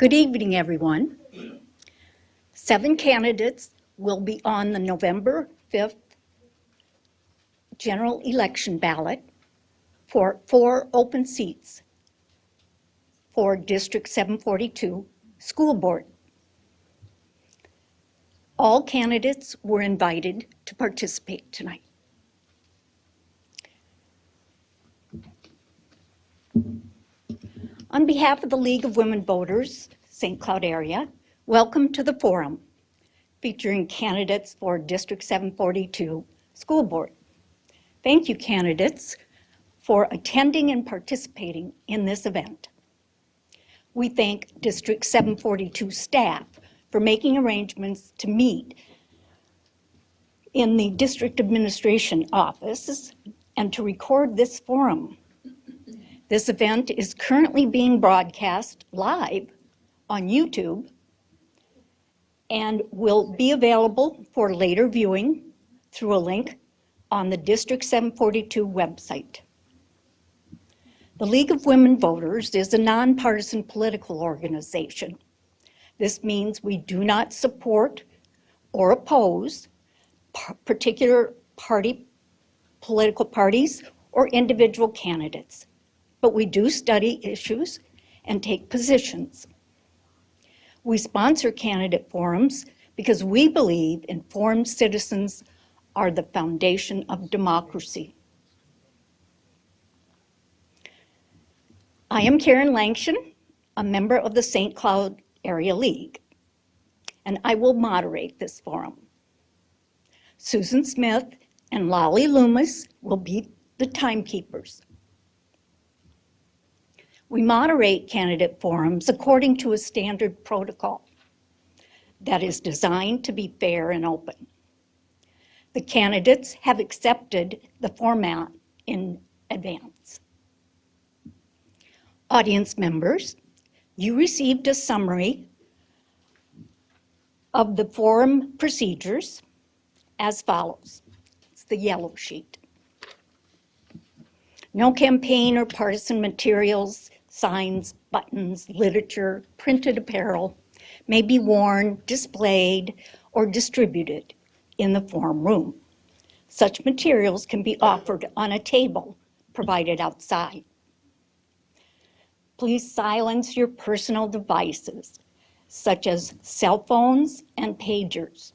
Good evening, everyone. 7 candidates will be on the November 5th general election ballot for 4 open seats for District 742 School Board. All candidates were invited to participate tonight. On behalf of the League of Women Voters, St. Cloud area, welcome to the forum featuring candidates for District 742 School Board. Thank you, candidates, for attending and participating in this event. We thank District 742 staff for making arrangements to meet in the district administration office and to record this forum. This event is currently being broadcast live on YouTube and will be available for later viewing through a link on the District 742 website. The League of Women Voters is a nonpartisan political organization. This means we do not support or oppose particular political parties or individual candidates, but we do study issues and take positions. We sponsor candidate forums because we believe informed citizens are the foundation of democracy. I am Karen Langston, a member of the St. Cloud Area League, and I will moderate this forum. Susan Smith and Lolly Loomis will be the timekeepers. We moderate candidate forums according to a standard protocol that is designed to be fair and open. The candidates have accepted the format in advance. Audience members, you received a summary of the forum procedures as follows. It's the yellow sheet. No campaign or partisan materials, signs, buttons, literature, printed apparel may be worn, displayed, or distributed in the forum room. Such materials can be offered on a table provided outside. Please silence your personal devices, such as cell phones and pagers.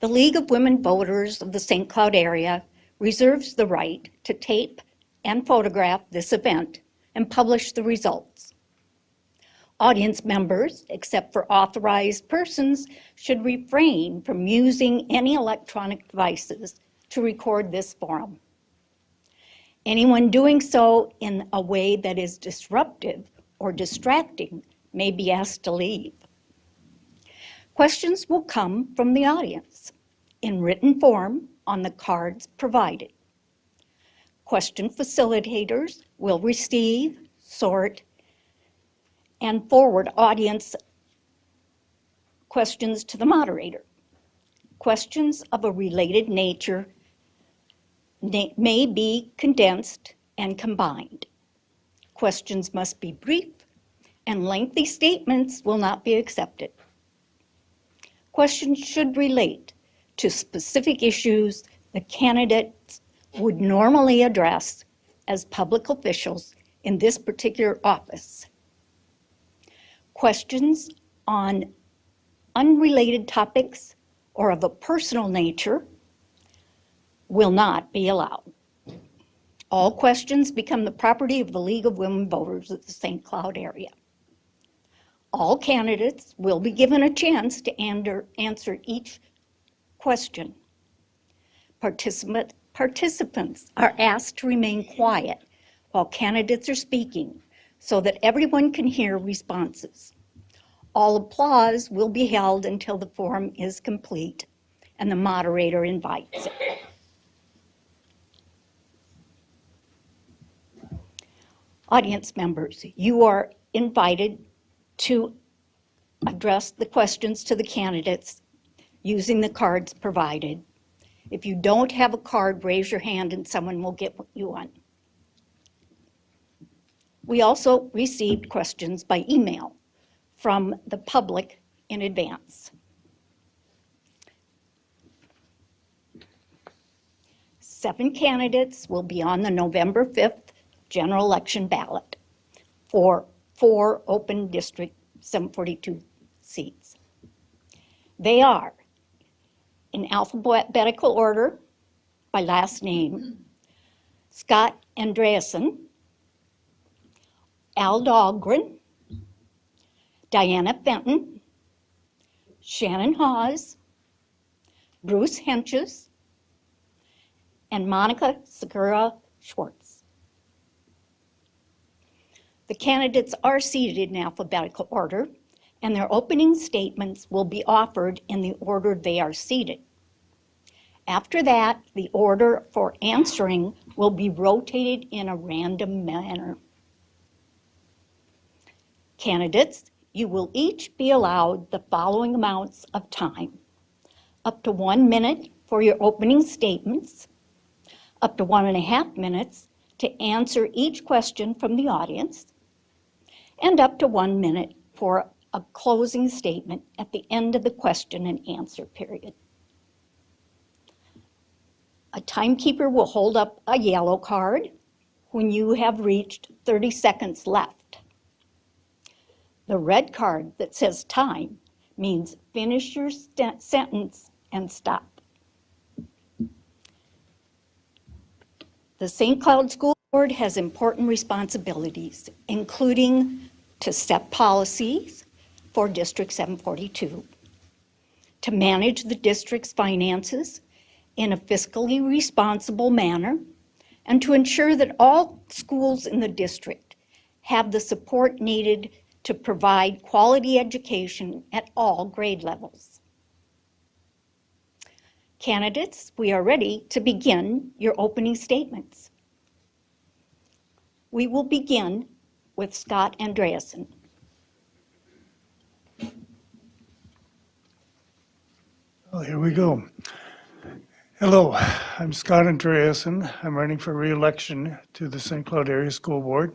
The League of Women Voters of the St. Cloud area reserves the right to tape and photograph this event and publish the results. Audience members, except for authorized persons, should refrain from using any electronic devices to record this forum. Anyone doing so in a way that is disruptive or distracting may be asked to leave. Questions will come from the audience in written form on the cards provided. Question facilitators will receive, sort, and forward audience questions to the moderator. Questions of a related nature may be condensed and combined. Questions must be brief, and lengthy statements will not be accepted. Questions should relate to specific issues the candidates would normally address as public officials in this particular office. Questions on unrelated topics or of a personal nature will not be allowed. All questions become the property of the League of Women Voters of the St. Cloud area. All candidates will be given a chance to answer each question. Participants are asked to remain quiet while candidates are speaking so that everyone can hear responses. All applause will be held until the forum is complete and the moderator invites it. Audience members, you are invited to address the questions to the candidates using the cards provided. If you don't have a card, raise your hand and someone will get you one. We also received questions by email from the public in advance. 7 candidates will be on the November 5th general election ballot for 4 open District 742 seats. They are, in alphabetical order by last name, Scott Andreasen, Al Dahlgren, Diana Fenton, Shannon Haws, Bruce Hentges, and Monica Segura-Schwartz. The candidates are seated in alphabetical order, and their opening statements will be offered in the order they are seated. After that, the order for answering will be rotated in a random manner. Candidates, you will each be allowed the following amounts of time: up to 1 minute for your opening statements, up to 1.5 minutes to answer each question from the audience, and up to 1 minute for a closing statement at the end of the question and answer period. A timekeeper will hold up a yellow card when you have reached 30 seconds left. The red card that says time means finish your sentence and stop. The St. Cloud School Board has important responsibilities, including to set policies for District 742, to manage the district's finances in a fiscally responsible manner, and to ensure that all schools in the district have the support needed to provide quality education at all grade levels. Candidates, we are ready to begin your opening statements. We will begin with Scott Andreasen. Well, here we go. Hello, I'm Scott Andreasen. I'm running for re-election to the St. Cloud Area School Board.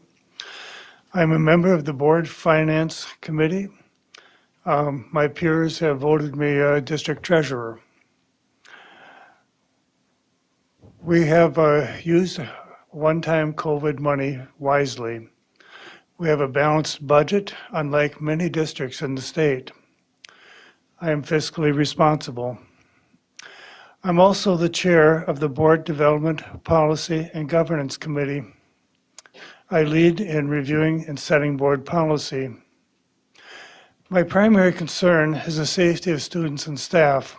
I'm a member of the Board Finance Committee. My peers have voted me District Treasurer. We have used one-time COVID money wisely. We have a balanced budget, unlike many districts in the state. I am fiscally responsible. I'm also the chair of the Board Development, Policy, and Governance Committee. I lead in reviewing and setting board policy. My primary concern is the safety of students and staff.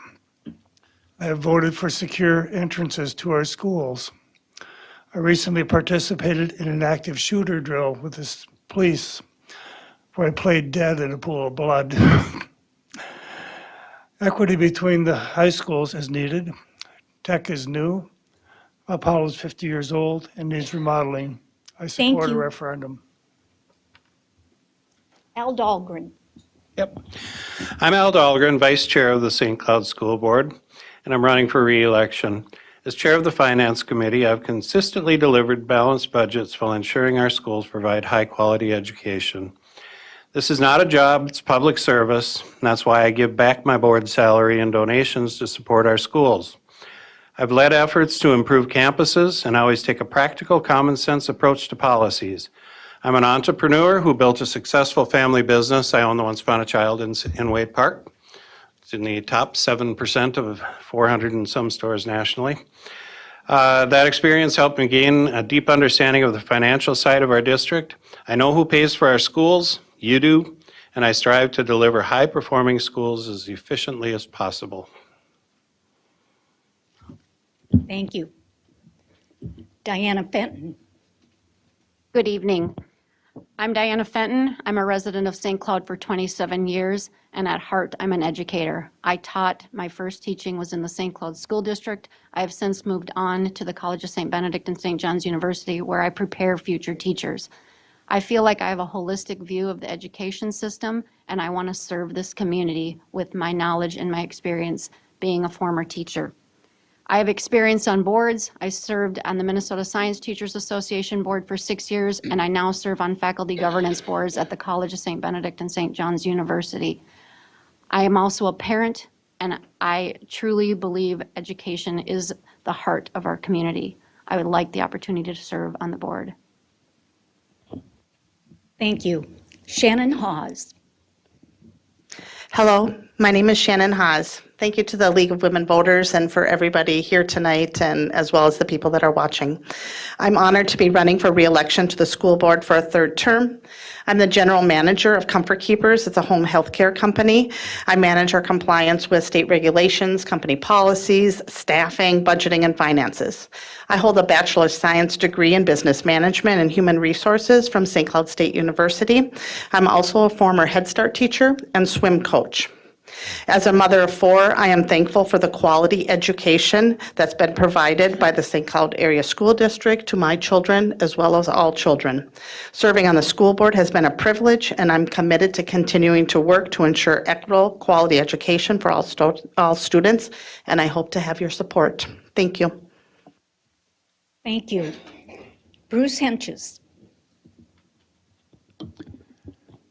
I have voted for secure entrances to our schools. I recently participated in an active shooter drill with the police where I played dead in a pool of blood. Equity between the high schools is needed. Tech is new. Apollo is 50 years old and needs remodeling. I support a referendum. Al Dahlgren. Yep. I'm Al Dahlgren, Vice Chair of the St. Cloud School Board, and I'm running for re-election. As Chair of the Finance Committee, I've consistently delivered balanced budgets while ensuring our schools provide high-quality education. This is not a job, it's public service, and that's why I give back my board salary and donations to support our schools. I've led efforts to improve campuses and I always take a practical, common-sense approach to policies. I'm an entrepreneur who built a successful family business. I own the Once Upon a Child in Waite Park. It's in the top 7% of 400 and some stores nationally. That experience helped me gain a deep understanding of the financial side of our district. I know who pays for our schools, you do, and I strive to deliver high-performing schools as efficiently as possible. Thank you. Diana Fenton. Good evening. I'm Diana Fenton. I'm a resident of St. Cloud for 27 years, and at heart, I'm an educator. I taught, my first teaching was in the St. Cloud School District. I have since moved on to the College of St. Benedict and St. John's University, where I prepare future teachers. I feel like I have a holistic view of the education system, and I want to serve this community with my knowledge and my experience being a former teacher. I have experience on boards. I served on the Minnesota Science Teachers Association Board for 6 years, and I now serve on faculty governance boards at the College of St. Benedict and St. John's University. I am also a parent, and I truly believe education is the heart of our community. I would like the opportunity to serve on the board. Thank you. Shannon Haws. Hello, my name is Shannon Haws. Thank you to the League of Women Voters and for everybody here tonight, and as well as the people that are watching. I'm honored to be running for re-election to the school board for a third term. I'm the general manager of Comfort Keepers. It's a home health care company. I manage our compliance with state regulations, company policies, staffing, budgeting, and finances. I hold a Bachelor of Science degree in Business Management and Human Resources from St. Cloud State University. I'm also a former Head Start teacher and swim coach. As a mother of 4, I am thankful for the quality education that's been provided by the St. Cloud Area School District to my children as well as all children. Serving on the school board has been a privilege, and I'm committed to continuing to work to ensure equitable quality education for all students, and I hope to have your support. Thank you. Thank you. Bruce Hentges.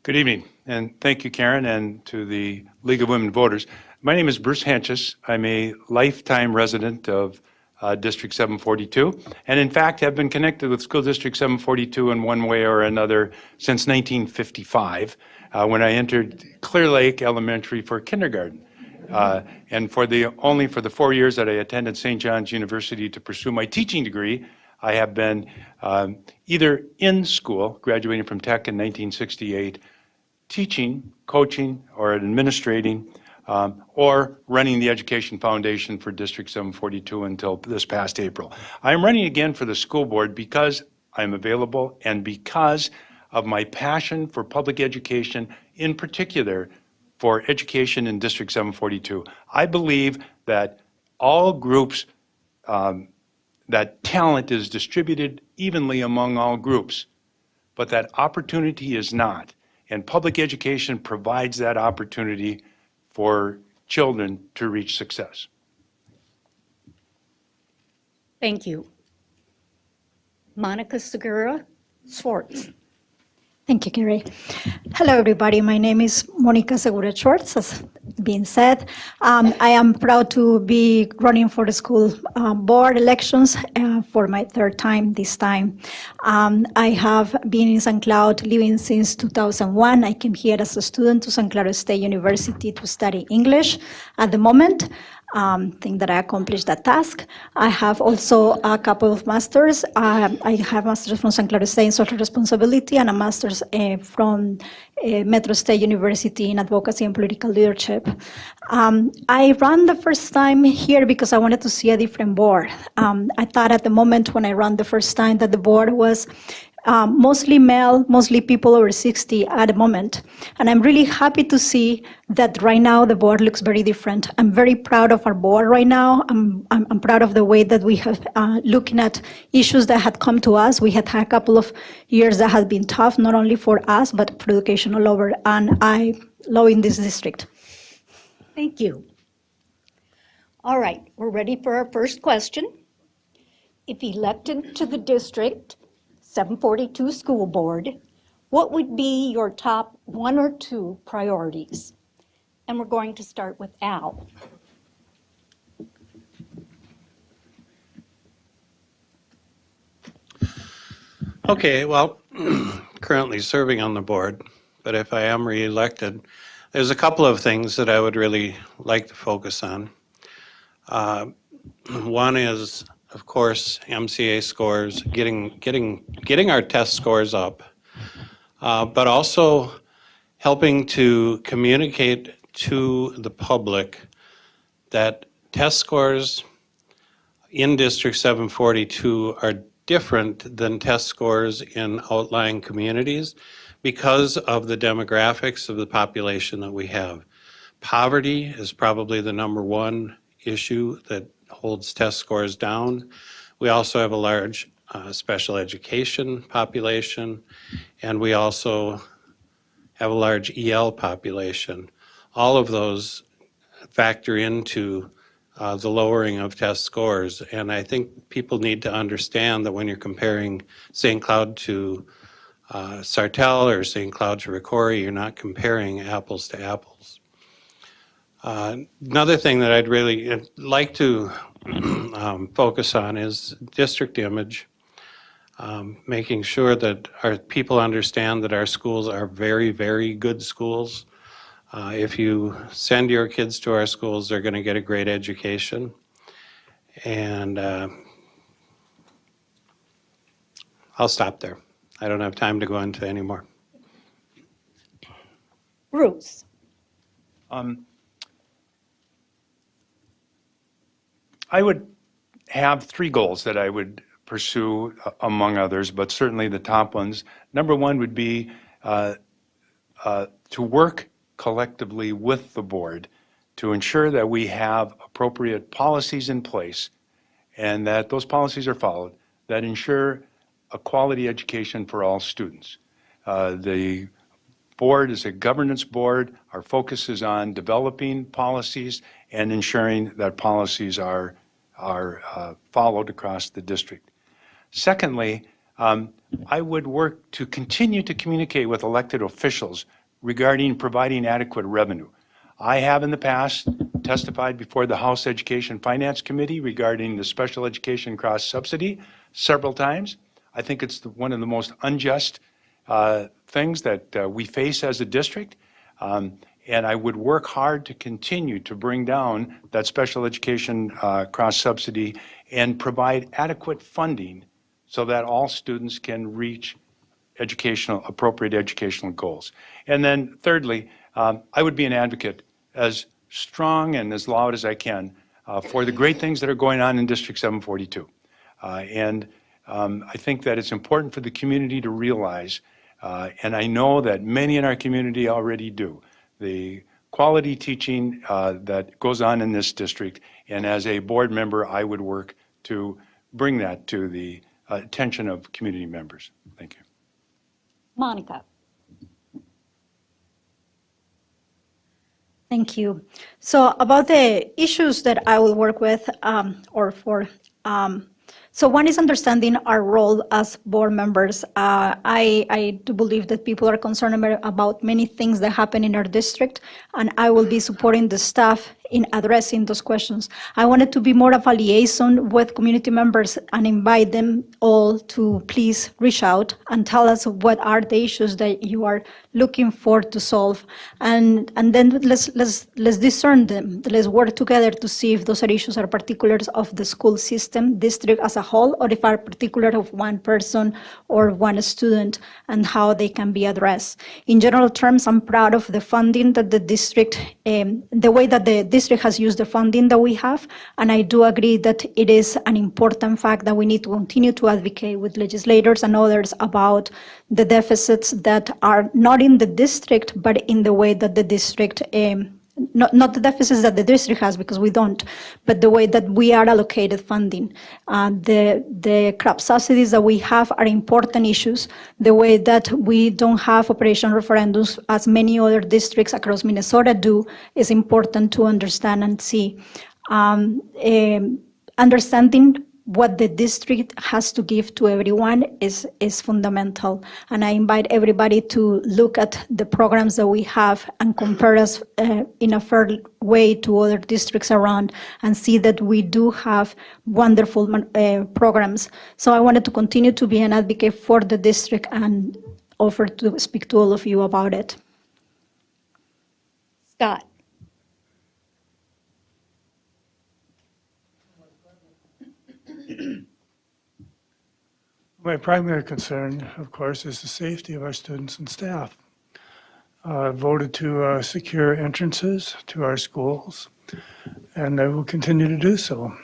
Good evening, and thank you, Karen, and to the League of Women Voters. My name is Bruce Hentges. I'm a lifetime resident of District 742, and in fact have been connected with School District 742 in one way or another since 1955, when I entered Clear Lake Elementary for kindergarten. And only for the 4 years that I attended St. John's University to pursue my teaching degree, I have been either in school, graduating from Tech in 1968, teaching, coaching, or administrating, or running the Education Foundation for District 742 until this past April. I am running again for the school board because I'm available and because of my passion for public education, in particular for education in District 742. I believe that all groups, that talent is distributed evenly among all groups, but that opportunity is not. And public education provides that opportunity for children to reach success. Thank you. Monica Segura-Schwartz. Thank you, Gary. Hello, everybody. My name is Monica Segura-Schwartz, as being said. I am proud to be running for the school board elections for my third time this time. I have been in St. Cloud living since 2001. I came here as a student to St. Cloud State University to study English. At the moment, think that I accomplished that task. I have also a couple of masters. I have masters from St. Cloud State in social responsibility and a master's from Metro State University in advocacy and political leadership. I ran the first time here because I wanted to see a different board. I thought at the moment when I ran the first time that the board was mostly male, mostly people over 60 at the moment. And I'm really happy to see that right now the board looks very different. I'm very proud of our board right now. I'm proud of the way that we have looking at issues that had come to us. We had a couple of years that had been tough, not only for us, but for education all over. And I love in this district. Thank you. All right, we're ready for our first question. If elected to the District 742 School Board, what would be your top 1 or 2 priorities? And we're going to start with Al. Okay, well, currently serving on the board, but if I am reelected, there's a couple of things that I would really like to focus on. One is, of course, MCA scores, getting our test scores up, but also helping to communicate to the public that test scores in District 742 are different than test scores in outlying communities because of the demographics of the population that we have. Poverty is probably the #1 issue that holds test scores down. We also have a large special education population, and we also have a large EL population. All of those factor into the lowering of test scores. And I think people need to understand that when you're comparing St. Cloud to Sartell or St. Cloud to Ricori, you're not comparing apples to apples. Another thing that I'd really like to focus on is district image, making sure that our people understand that our schools are very, very good schools. If you send your kids to our schools, they're going to get a great education. And I'll stop there. I don't have time to go into any more. Bruce. I would have 3 goals that I would pursue, among others, but certainly the top ones. Number 1 would be to work collectively with the board to ensure that we have appropriate policies in place and that those policies are followed that ensure a quality education for all students. The board is a governance board. Our focus is on developing policies and ensuring that policies are followed across the district. Secondly, I would work to continue to communicate with elected officials regarding providing adequate revenue. I have in the past testified before the House Education Finance Committee regarding the special education cross subsidy several times. I think it's one of the most unjust things that we face as a district. And I would work hard to continue to bring down that special education cross subsidy and provide adequate funding so that all students can reach appropriate educational goals. And then thirdly, I would be an advocate as strong and as loud as I can for the great things that are going on in District 742. I think that it's important for the community to realize, and I know that many in our community already do, the quality teaching that goes on in this district. And as a board member, I would work to bring that to the attention of community members. Thank you. Monica. Thank you. So about the issues that I will work with so one is understanding our role as board members. I do believe that people are concerned about many things that happen in our district, and I will be supporting the staff in addressing those questions. I wanted to be more of a liaison with community members and invite them all to please reach out and tell us what are the issues that you are looking for to solve. And then let's discern them. Let's work together to see if those are issues are particulars of the school system, district as a whole, or if are particular of one person or one student and how they can be addressed. In general terms, I'm proud of the funding that the district, the way that the district has used the funding that we have, and I do agree that it is an important fact that we need to continue to advocate with legislators and others about the deficits that are not in the district, but in the way that the district, not the deficits that the district has, because we don't, but the way that we are allocated funding. The crop subsidies that we have are important issues. The way that we don't have operation referendums, as many other districts across Minnesota do, is important to understand and see. Understanding what the district has to give to everyone is fundamental. And I invite everybody to look at the programs that we have and compare us in a fair way to other districts around and see that we do have wonderful programs. So I wanted to continue to be an advocate for the district and offer to speak to all of you about it. Scott. My primary concern, of course, is the safety of our students and staff. I voted to secure entrances to our schools, and I will continue to do so.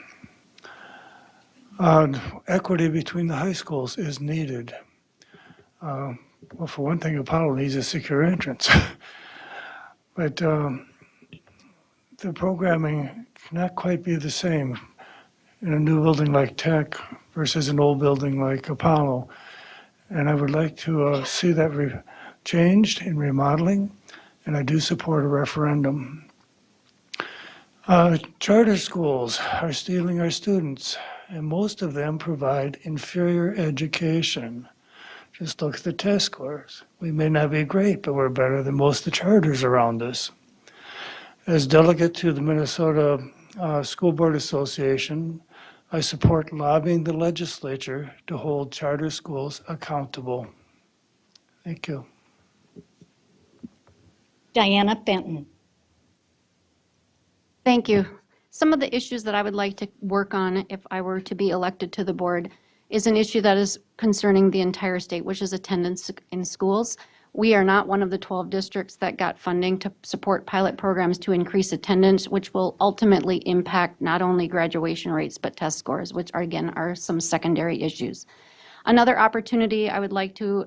Equity between the high schools is needed. Well, for one thing, Apollo needs a secure entrance. But the programming cannot quite be the same in a new building like Tech versus an old building like Apollo. And I would like to see that changed in remodeling, and I do support a referendum. Charter schools are stealing our students, and most of them provide inferior education. Just look at the test scores. We may not be great, but we're better than most of the charters around us. As delegate to the Minnesota School Board Association, I support lobbying the legislature to hold charter schools accountable. Thank you. Diana Fenton. Thank you. Some of the issues that I would like to work on if I were to be elected to the board is an issue that is concerning the entire state, which is attendance in schools. We are not one of the 12 districts that got funding to support pilot programs to increase attendance, which will ultimately impact not only graduation rates, but test scores, which are, again, are some secondary issues. Another opportunity I would like to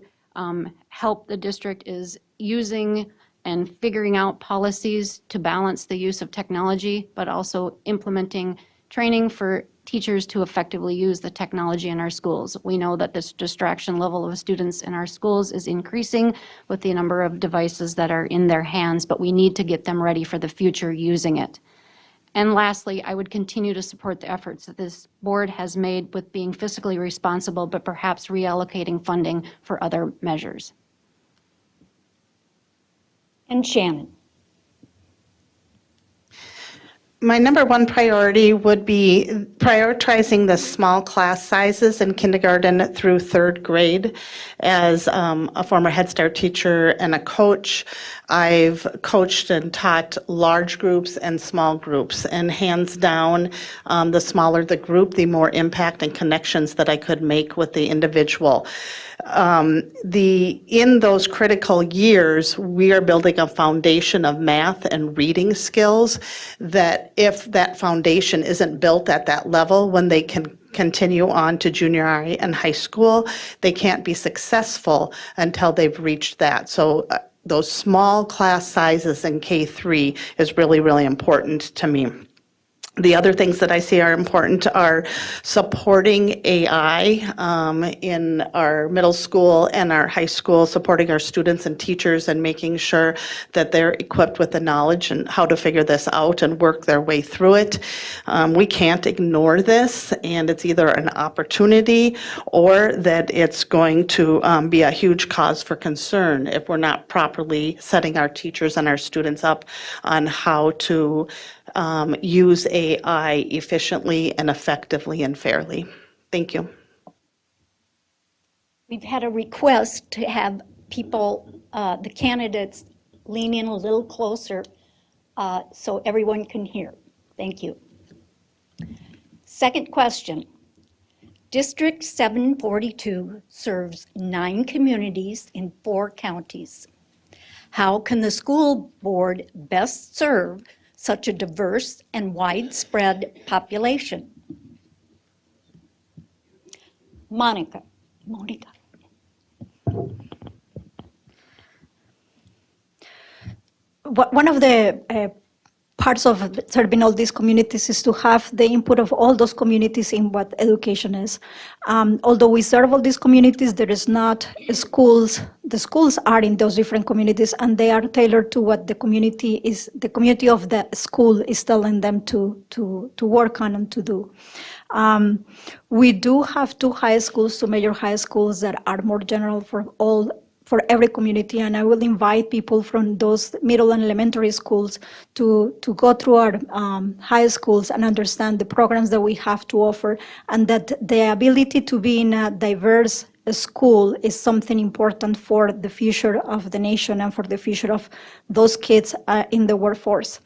help the district is using and figuring out policies to balance the use of technology, but also implementing training for teachers to effectively use the technology in our schools. We know that this distraction level of students in our schools is increasing with the number of devices that are in their hands, but we need to get them ready for the future using it. And lastly, I would continue to support the efforts that this board has made with being fiscally responsible, but perhaps reallocating funding for other measures. And Shannon. My number one priority would be prioritizing the small class sizes in kindergarten through third grade. As a former Head Start teacher and a coach, I've coached and taught large groups and small groups. And hands down, the smaller the group, the more impact and connections that I could make with the individual. In those critical years, we are building a foundation of math and reading skills that if that foundation isn't built at that level, when they can continue on to junior high and high school, they can't be successful until they've reached that. So those small class sizes in K-3 is really, really important to me. The other things that I see are important are supporting AI in our middle school and our high school, supporting our students and teachers and making sure that they're equipped with the knowledge and how to figure this out and work their way through it. We can't ignore this, and it's either an opportunity or that it's going to be a huge cause for concern if we're not properly setting our teachers and our students up on how to use AI efficiently and effectively and fairly. Thank you. We've had a request to have people, the candidates, lean in a little closer so everyone can hear. Thank you. Second question. District 742 serves 9 communities in 4 counties. How can the school board best serve such a diverse and widespread population? Monica. One of the parts of serving all these communities is to have the input of all those communities in what education is. Although we serve all these communities, there is not schools. The schools are in those different communities, and they are tailored to what the community of the school is telling them to work on and to do. We do have 2 high schools, 2 major high schools that are more general for every community, and I will invite people from those middle and elementary schools to go through our high schools and understand the programs that we have to offer, and that the ability to be in a diverse school is something important for the future of the nation and for the future of those kids in the workforce.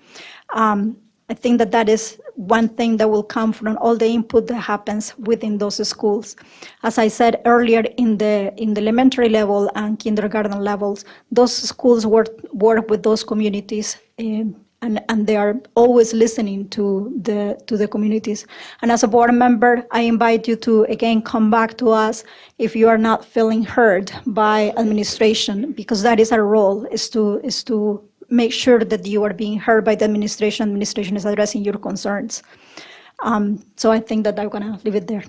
I think that is one thing that will come from all the input that happens within those schools. As I said earlier, in the elementary level and kindergarten levels, those schools work with those communities, and they are always listening to the communities. And as a board member, I invite you to again come back to us if you are not feeling heard by administration, because that is our role, is to make sure that you are being heard by the administration. Administration is addressing your concerns. So I think that I'm going to leave it there.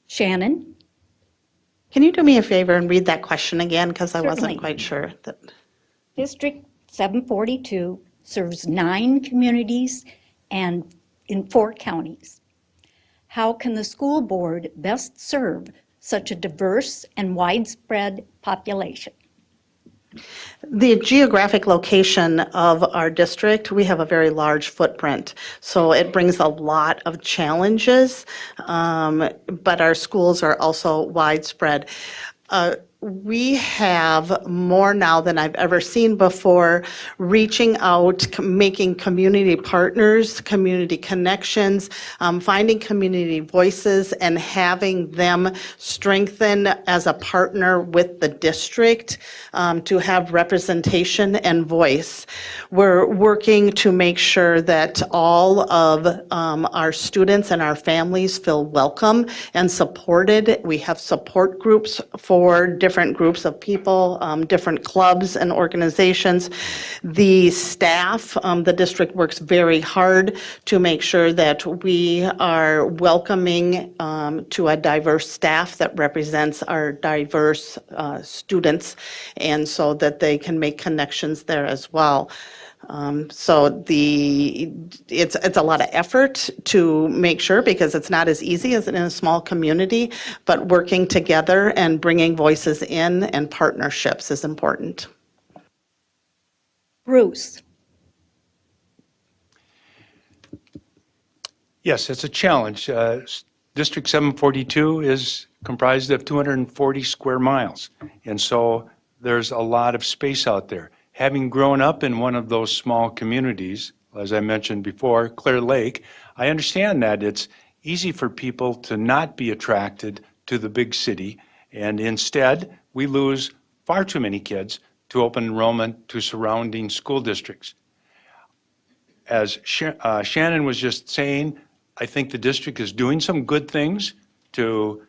Shannon? Can you do me a favor and read that question again? Because I Certainly. wasn't quite sure. District 742 serves 9 communities and in 4 counties. How can the school board best serve such a diverse and widespread population? The geographic location of our district, we have a very large footprint, so it brings a lot of challenges, but our schools are also widespread. We have more now than I've ever seen before, reaching out, making community partners, community connections, finding community voices and having them strengthen as a partner with the district to have representation and voice. We're working to make sure that all of our students and our families feel welcome and supported. We have support groups for different groups of people, different clubs and organizations. The staff, the district works very hard to make sure that we are welcoming to a diverse staff that represents our diverse students, and so that they can make connections there as well. So it's a lot of effort to make sure, because it's not as easy as in a small community, but working together and bringing voices in and partnerships is important. Bruce. Yes, it's a challenge. District 742 is comprised of 240 square miles, and so there's a lot of space out there. Having grown up in one of those small communities, as I mentioned before, Clear Lake, I understand that it's easy for people to not be attracted to the big city, and instead, we lose far too many kids to open enrollment to surrounding school districts. As Shannon was just saying, I think the district is doing some good things to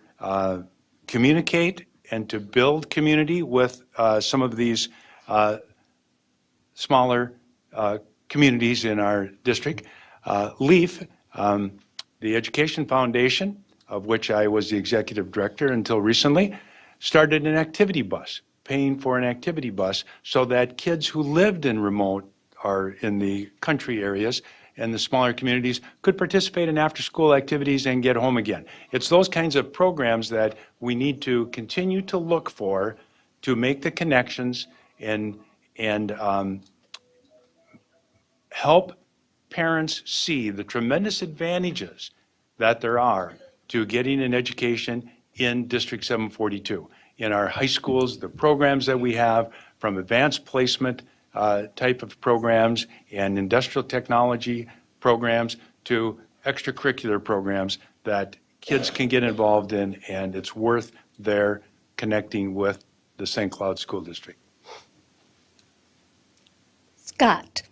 communicate and to build community with some of these smaller communities in our district. LEAF, the Education Foundation, of which I was the executive director until recently, started an activity bus, paying for an activity bus so that kids who lived in remote or in the country areas and the smaller communities could participate in after-school activities and get home again. It's those kinds of programs that we need to continue to look for to make the connections and help parents see the tremendous advantages that there are to getting an education in District 742. In our high schools, the programs that we have, from advanced placement type of programs and industrial technology programs to extracurricular programs that kids can get involved in, and it's worth their connecting with the St. Cloud School District. Scott.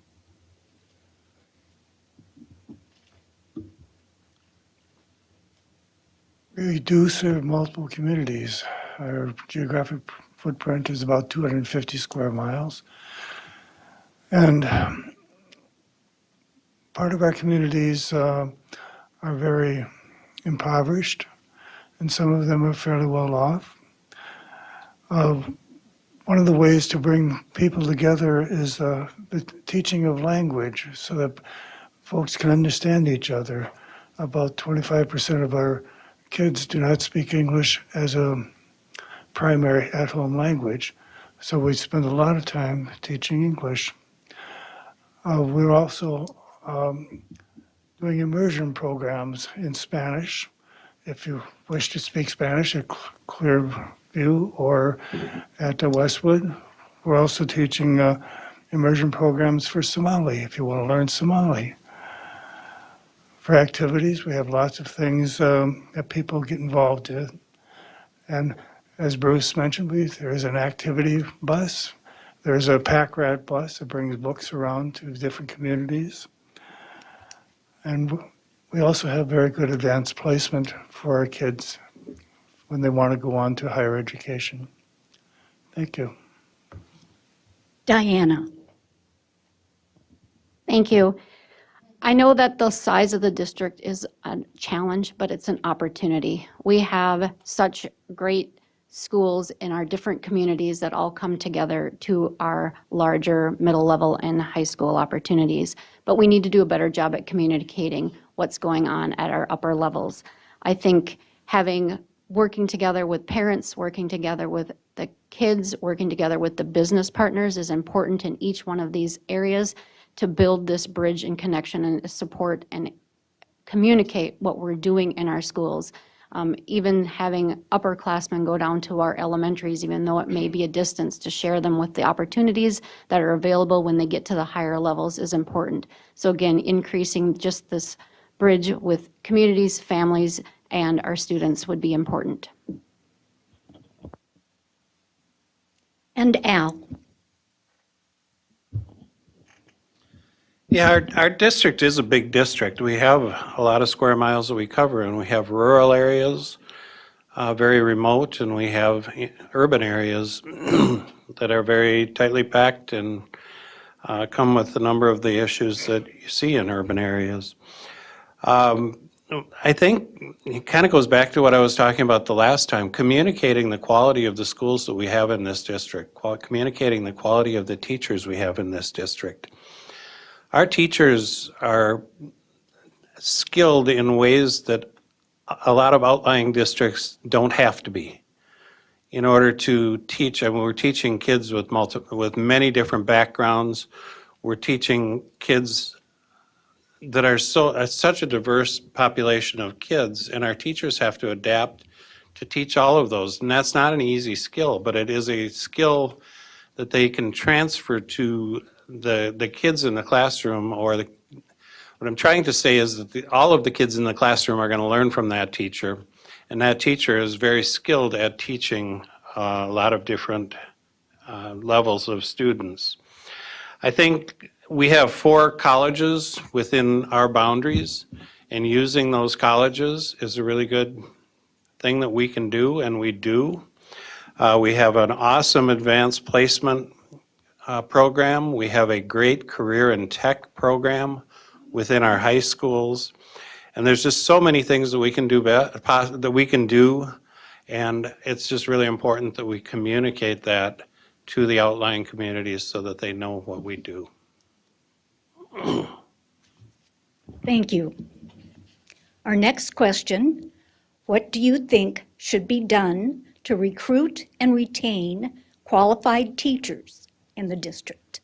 We do serve multiple communities. Our geographic footprint is about 250 square miles. And part of our communities are very impoverished, and some of them are fairly well off. One of the ways to bring people together is the teaching of language so that folks can understand each other. About 25% of our kids do not speak English as a primary at-home language, so we spend a lot of time teaching English. We're also doing immersion programs in Spanish. If you wish to speak Spanish at Clearview or at Westwood, we're also teaching immersion programs for Somali, if you want to learn Somali. For activities, we have lots of things that people get involved in. And as Bruce mentioned, there is an activity bus. There's a pack rat bus that brings books around to different communities. And we also have very good advanced placement for our kids when they want to go on to higher education. Thank you. Diana. Thank you. I know that the size of the district is a challenge, but it's an opportunity. We have such great schools in our different communities that all come together to our larger middle level and high school opportunities. But we need to do a better job at communicating what's going on at our upper levels. I think working together with parents, working together with the kids, working together with the business partners is important in each one of these areas to build this bridge and connection and support and communicate what we're doing in our schools. Even having upperclassmen go down to our elementaries, even though it may be a distance, to share them with the opportunities that are available when they get to the higher levels is important. So again, increasing just this bridge with communities, families, and our students would be important. And Al? Yeah, our district is a big district. We have a lot of square miles that we cover, and we have rural areas, very remote, and we have urban areas that are very tightly packed and come with a number of the issues that you see in urban areas. I think it kind of goes back to what I was talking about the last time, communicating the quality of the schools that we have in this district, communicating the quality of the teachers we have in this district. Our teachers are skilled in ways that a lot of outlying districts don't have to be in order to teach. I mean, we're teaching kids with many different backgrounds. We're teaching kids that are such a diverse population of kids, and our teachers have to adapt to teach all of those. And that's not an easy skill, but it is a skill that they can transfer to the kids in the classroom, or what I'm trying to say is that all of the kids in the classroom are going to learn from that teacher, and that teacher is very skilled at teaching a lot of different levels of students. I think we have 4 colleges within our boundaries, and using those colleges is a really good thing that we can do, and we do. We have an awesome advanced placement program. We have a great career and tech program within our high schools. And there's just so many things that we can do, and it's just really important that we communicate that to the outlying communities so that they know what we do. Thank you. Our next question, what do you think should be done to recruit and retain qualified teachers in the district?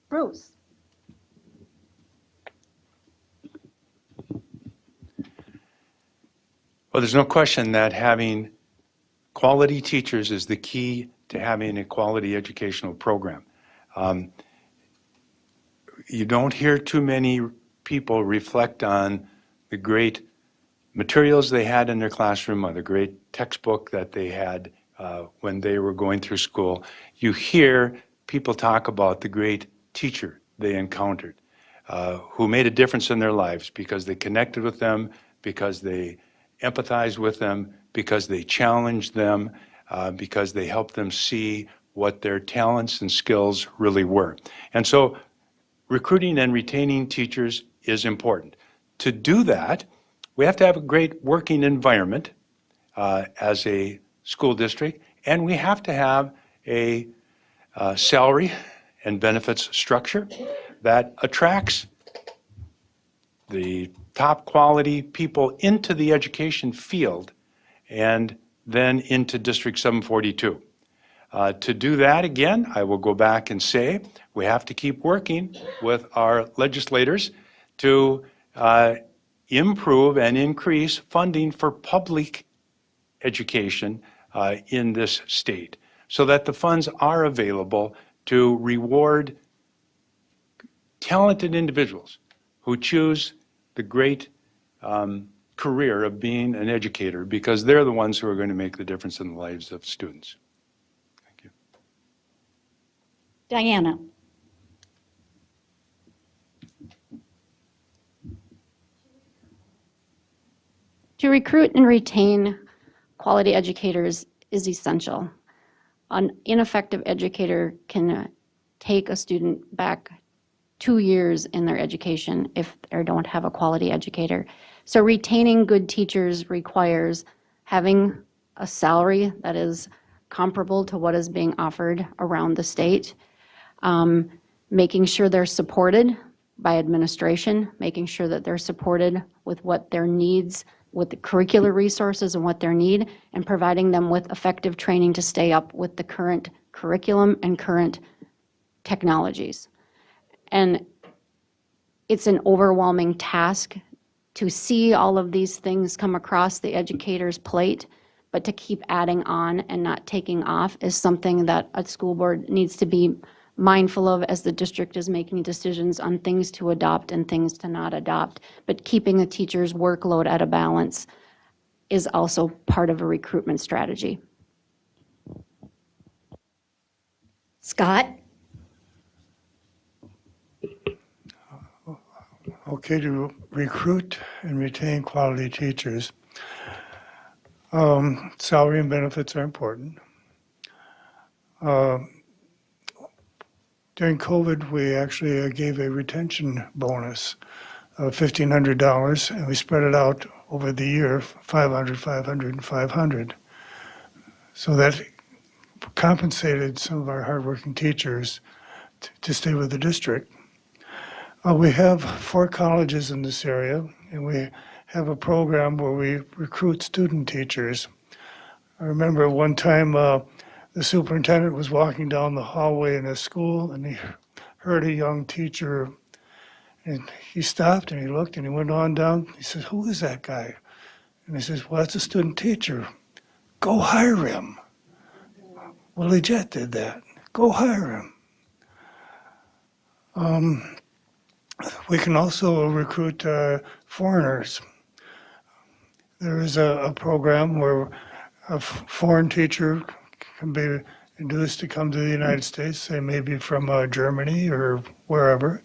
Bruce? Well, there's no question that having quality teachers is the key to having a quality educational program. You don't hear too many people reflect on the great materials they had in their classroom or the great textbook that they had when they were going through school. You hear people talk about the great teacher they encountered who made a difference in their lives because they connected with them, because they empathized with them, because they challenged them, because they helped them see what their talents and skills really were. And so recruiting and retaining teachers is important. To do that, we have to have a great working environment as a school district, and we have to have a salary and benefits structure that attracts the top quality people into the education field and then into District 742. To do that, again, I will go back and say we have to keep working with our legislators to improve and increase funding for public education in this state so that the funds are available to reward talented individuals who choose the great career of being an educator, because they're the ones who are going to make the difference in the lives of students. Thank you. Diana? To recruit and retain quality educators is essential. An ineffective educator can take a student back 2 years in their education if they don't have a quality educator. So retaining good teachers requires having a salary that is comparable to what is being offered around the state, making sure they're supported by administration, making sure that they're supported with what their needs, with the curricular resources and what their need, and providing them with effective training to stay up with the current curriculum and current technologies. And it's an overwhelming task to see all of these things come across the educator's plate, but to keep adding on and not taking off is something that a school board needs to be mindful of as the district is making decisions on things to adopt and things to not adopt. But keeping the teacher's workload at a balance is also part of a recruitment strategy. Scott? Okay, to recruit and retain quality teachers, salary and benefits are important. During COVID, we actually gave a retention bonus of $1,500, and we spread it out over the year, 500, 500, and 500. So that compensated some of our hardworking teachers to stay with the district. We have 4 colleges in this area, and we have a program where we recruit student teachers. I remember one time the superintendent was walking down the hallway in a school, and he heard a young teacher, and he stopped and he looked and he went on down. He says, "Who is that guy?" And he says, "Well, that's a student teacher. Go hire him." Willie Jett did that. Go hire him. We can also recruit foreigners. There is a program where a foreign teacher can be induced to come to the United States, they may be from Germany or wherever,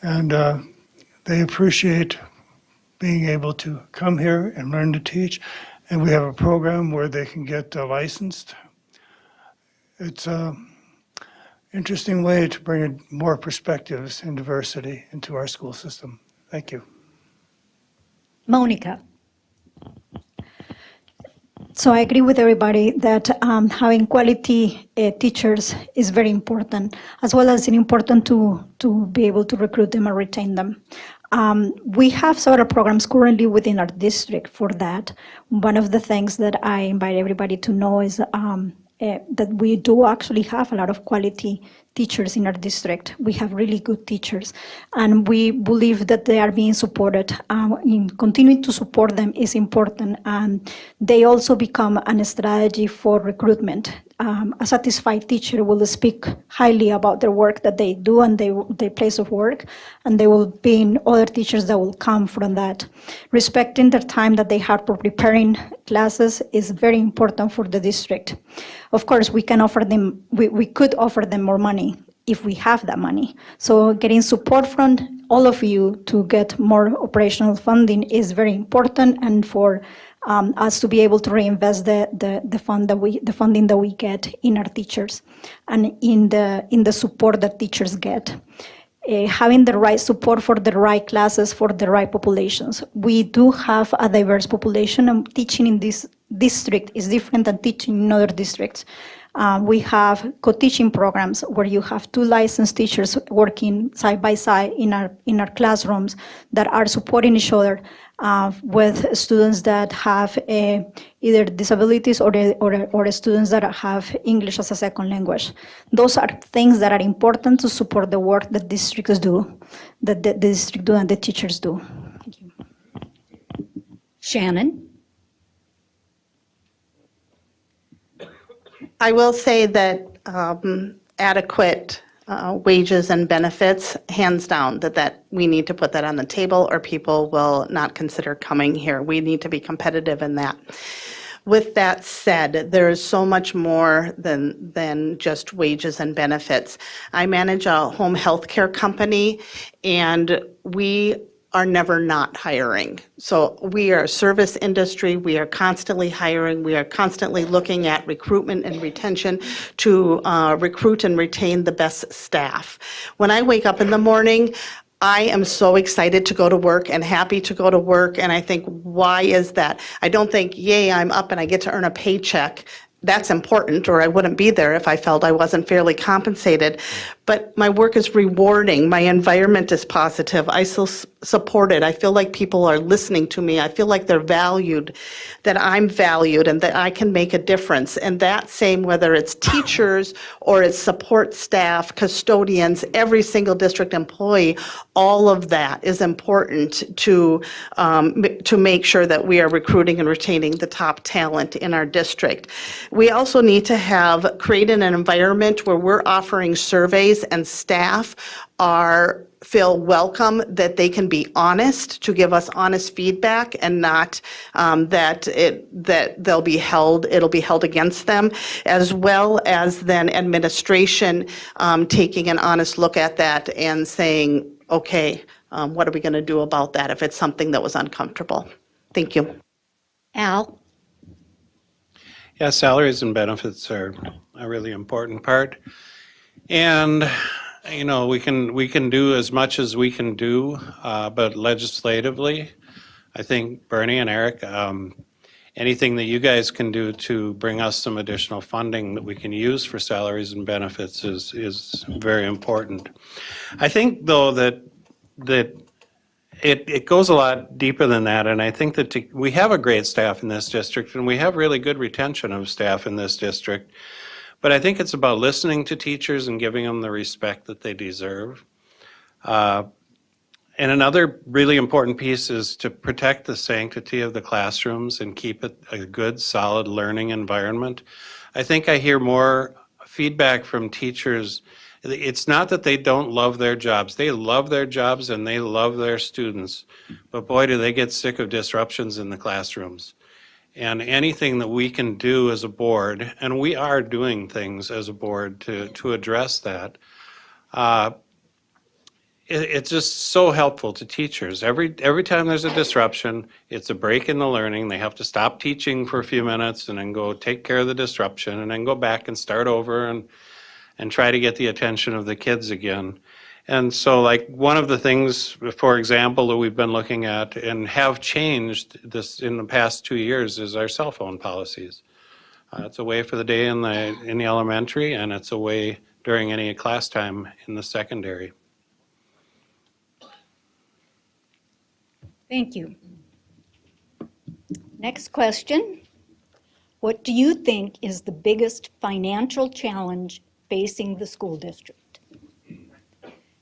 and they appreciate being able to come here and learn to teach. And we have a program where they can get licensed. It's an interesting way to bring more perspectives and diversity into our school system. Thank you. Monica? So I agree with everybody that having quality teachers is very important, as well as it's important to be able to recruit them and retain them. We have several programs currently within our district for that. One of the things that I invite everybody to know is that we do actually have a lot of quality teachers in our district. We have really good teachers, and we believe that they are being supported. In continuing to support them is important, and they also become a strategy for recruitment. A satisfied teacher will speak highly about their work that they do and their place of work, and there will be other teachers that will come from that. Respecting the time that they have for preparing classes is very important for the district. Of course, we can offer them, we could offer them more money if we have that money. So getting support from all of you to get more operational funding is very important, and for us to be able to reinvest the funding that we get in our teachers and in the support that teachers get. Having the right support for the right classes for the right populations. We do have a diverse population, and teaching in this district is different than teaching in other districts. We have co-teaching programs where you have 2 licensed teachers working side by side in our classrooms that are supporting each other with students that have either disabilities or students that have English as a second language. Those are things that are important to support the work that districts do, that the district do and the teachers do. Thank you. Shannon? I will say that adequate wages and benefits, hands down, that we need to put that on the table or people will not consider coming here. We need to be competitive in that. With that said, there is so much more than just wages and benefits. I manage a home health care company, and we are never not hiring. So we are a service industry. We are constantly hiring. We are constantly looking at recruitment and retention to recruit and retain the best staff. When I wake up in the morning, I am so excited to go to work and happy to go to work, and I think, why is that? I don't think, yay, I'm up and I get to earn a paycheck. That's important, or I wouldn't be there if I felt I wasn't fairly compensated. But my work is rewarding, my environment is positive, I feel supported, I feel like people are listening to me, I feel like they're valued, that I'm valued, and that I can make a difference. And that same, whether it's teachers or it's support staff, custodians, every single district employee, all of that is important to make sure that we are recruiting and retaining the top talent in our district. We also need to have created an environment where we're offering surveys and staff feel welcome, that they can be honest, to give us honest feedback, and not that it'll be held against them, as well as then administration taking an honest look at that and saying, okay, what are we going to do about that if it's something that was uncomfortable? Thank you. Al? Yeah, salaries and benefits are a really important part. And, you know, we can do as much as we can do, but legislatively, I think Bernie and Eric, anything that you guys can do to bring us some additional funding that we can use for salaries and benefits is very important. I think, though, that it goes a lot deeper than that, and I think that we have a great staff in this district, and we have really good retention of staff in this district. But I think it's about listening to teachers and giving them the respect that they deserve. And another really important piece is to protect the sanctity of the classrooms and keep it a good, solid learning environment. I think I hear more feedback from teachers. It's not that they don't love their jobs. They love their jobs and they love their students. But boy, do they get sick of disruptions in the classrooms. And anything that we can do as a board, and we are doing things as a board to address that, it's just so helpful to teachers. Every time there's a disruption, it's a break in the learning. They have to stop teaching for a few minutes and then go take care of the disruption and then go back and start over and try to get the attention of the kids again. And so, like, one of the things, for example, that we've been looking at and have changed this in the past 2 years is our cell phone policies. It's a way for the day in the elementary, and it's a way during any class time in the secondary. Thank you. Next question. What do you think is the biggest financial challenge facing the school district?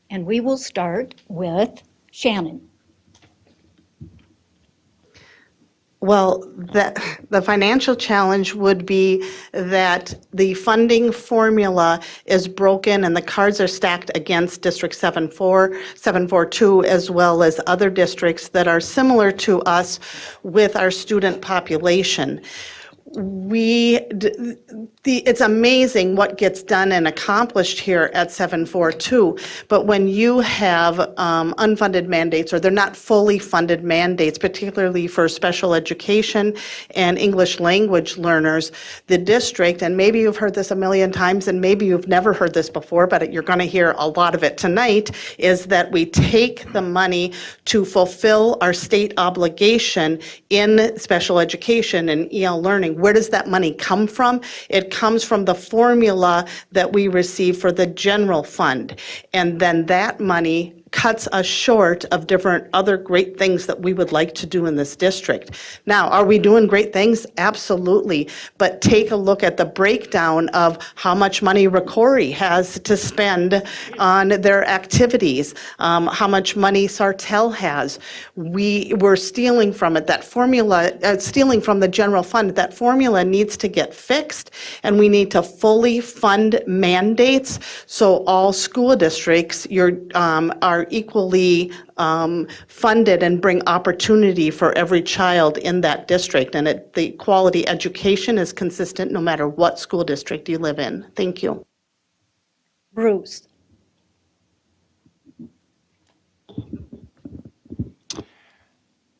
And we will start with Shannon. Well, the financial challenge would be that the funding formula is broken and the cards are stacked against District 742, as well as other districts that are similar to us with our student population. It's amazing what gets done and accomplished here at 742, but when you have unfunded mandates, or they're not fully funded mandates, particularly for special education and English language learners, the district, and maybe you've heard this a million times and maybe you've never heard this before, but you're going to hear a lot of it tonight, is that we take the money to fulfill our state obligation in special education and EL learning. Where does that money come from? It comes from the formula that we receive for the general fund. And then that money cuts us short of different other great things that we would like to do in this district. Now, are we doing great things? Absolutely. But take a look at the breakdown of how much money Ricori has to spend on their activities, how much money Sartell has. We're stealing from it. That formula, stealing from the general fund, that formula needs to get fixed, and we need to fully fund mandates so all school districts are equally funded and bring opportunity for every child in that district. And the quality education is consistent no matter what school district you live in. Thank you. Bruce.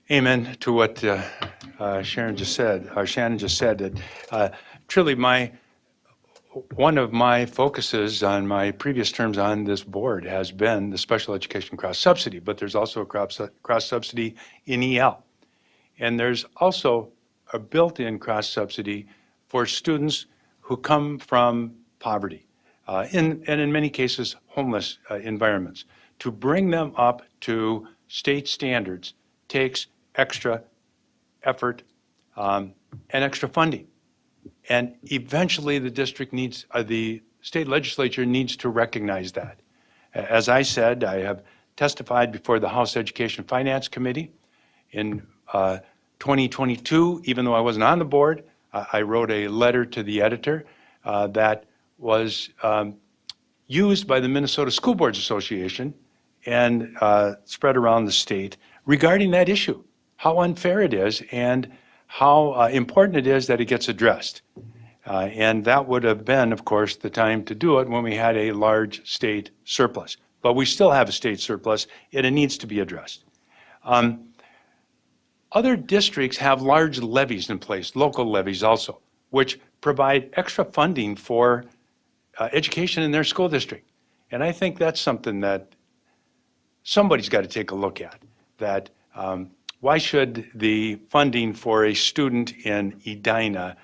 Amen to what Shannon just said. That truly one of my focuses on my previous terms on this board has been the special education cross-subsidy, but there's also a cross-subsidy in EL. And there's also a built-in cross-subsidy for students who come from poverty, and in many cases, homeless environments. To bring them up to state standards takes extra effort and extra funding. And eventually, the district needs, the state legislature needs to recognize that. As I said, I have testified before the House Education Finance Committee. In 2022, even though I wasn't on the board, I wrote a letter to the editor that was used by the Minnesota School Boards Association and spread around the state regarding that issue, how unfair it is and how important it is that it gets addressed. And that would have been, of course, the time to do it when we had a large state surplus. But we still have a state surplus, and it needs to be addressed. Other districts have large levies in place, local levies also, which provide extra funding for education in their school district. And I think that's something that somebody's got to take a look at, that why should the funding for a student in Edina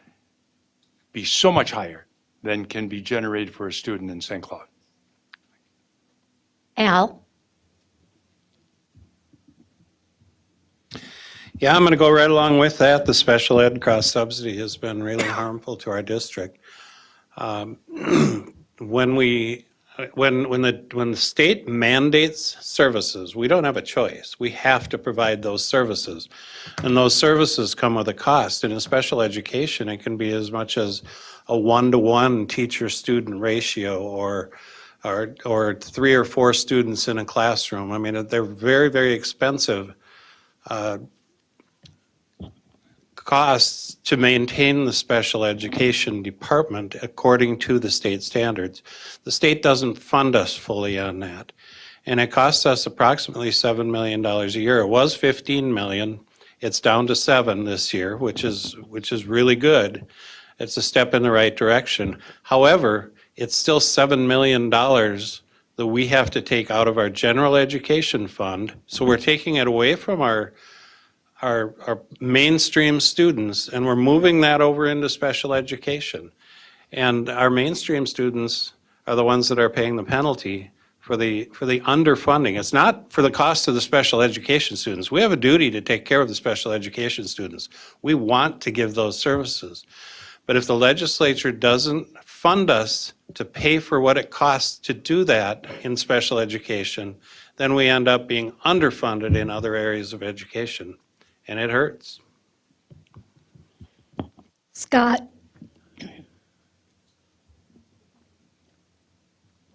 be so much higher than can be generated for a student in St. Cloud? Al? Yeah, I'm going to go right along with that. The special ed cross subsidy has been really harmful to our district. When the state mandates services, we don't have a choice. We have to provide those services. And those services come with a cost. And in special education, it can be as much as a 1-to-1 teacher-student ratio or 3 or 4 students in a classroom. I mean, they're very, very expensive costs to maintain the special education department according to the state standards. The state doesn't fund us fully on that. And it costs us approximately $7 million a year. It was $15 million. It's down to 7 this year, which is really good. It's a step in the right direction. However, it's still $7 million that we have to take out of our general education fund. So we're taking it away from our mainstream students, and we're moving that over into special education. And our mainstream students are the ones that are paying the penalty for the underfunding. It's not for the cost of the special education students. We have a duty to take care of the special education students. We want to give those services. But if the legislature doesn't fund us to pay for what it costs to do that in special education, then we end up being underfunded in other areas of education. And it hurts. Scott?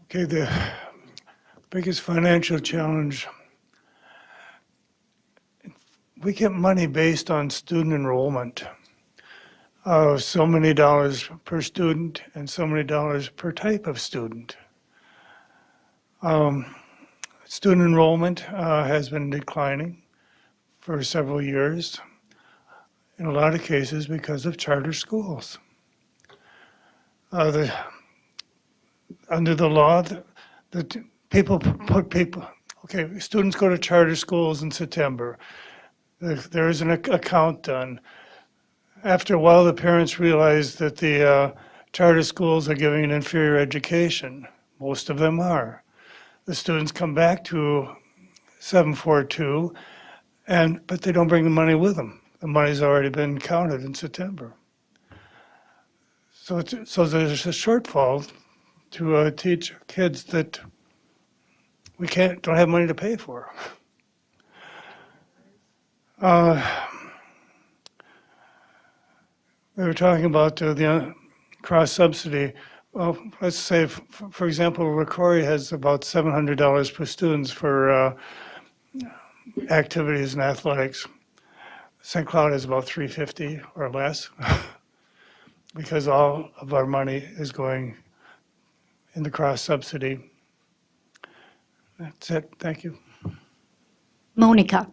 Okay, the biggest financial challenge, we get money based on student enrollment. So many dollars per student and so many dollars per type of student. Student enrollment has been declining for several years, in a lot of cases because of charter schools. Under the law, students go to charter schools in September. There is an account done. After a while, the parents realize that the charter schools are giving an inferior education. Most of them are. The students come back to 742, but they don't bring the money with them. The money's already been counted in September. So there's a shortfall to teach kids that we don't have money to pay for. We were talking about the cross subsidy. Well, let's say, for example, Ricori has about $700 per student for activities and athletics. St. Cloud is about $350 or less because all of our money is going in the cross subsidy. That's it. Thank you. Monica?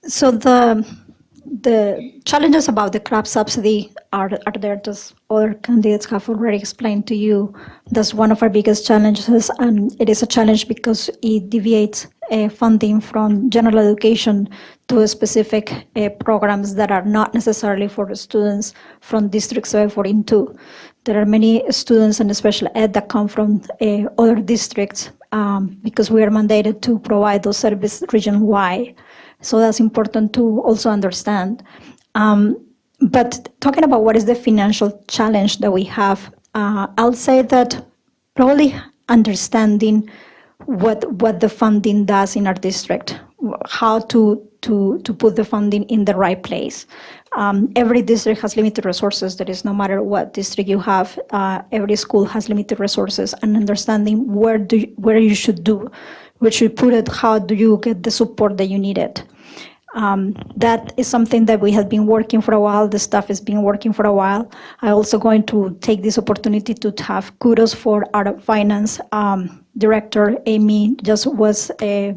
So the the challenges about the CRAP subsidy are there, as other candidates have already explained to you. That's one of our biggest challenges, and it is a challenge because it deviates funding from general education to specific programs that are not necessarily for the students from District 742. There are many students in special ed that come from other districts because we are mandated to provide those services region-wide. So that's important to also understand. But talking about what is the financial challenge that we have, I'll say that probably understanding what the funding does in our district, how to put the funding in the right place. Every district has limited resources. That is, no matter what district you have, every school has limited resources, and understanding where you should put it, how do you get the support that you needed. That is something that we have been working for a while. The staff has been working for a while. I'm also going to take this opportunity to have kudos for our finance director. Amy just was a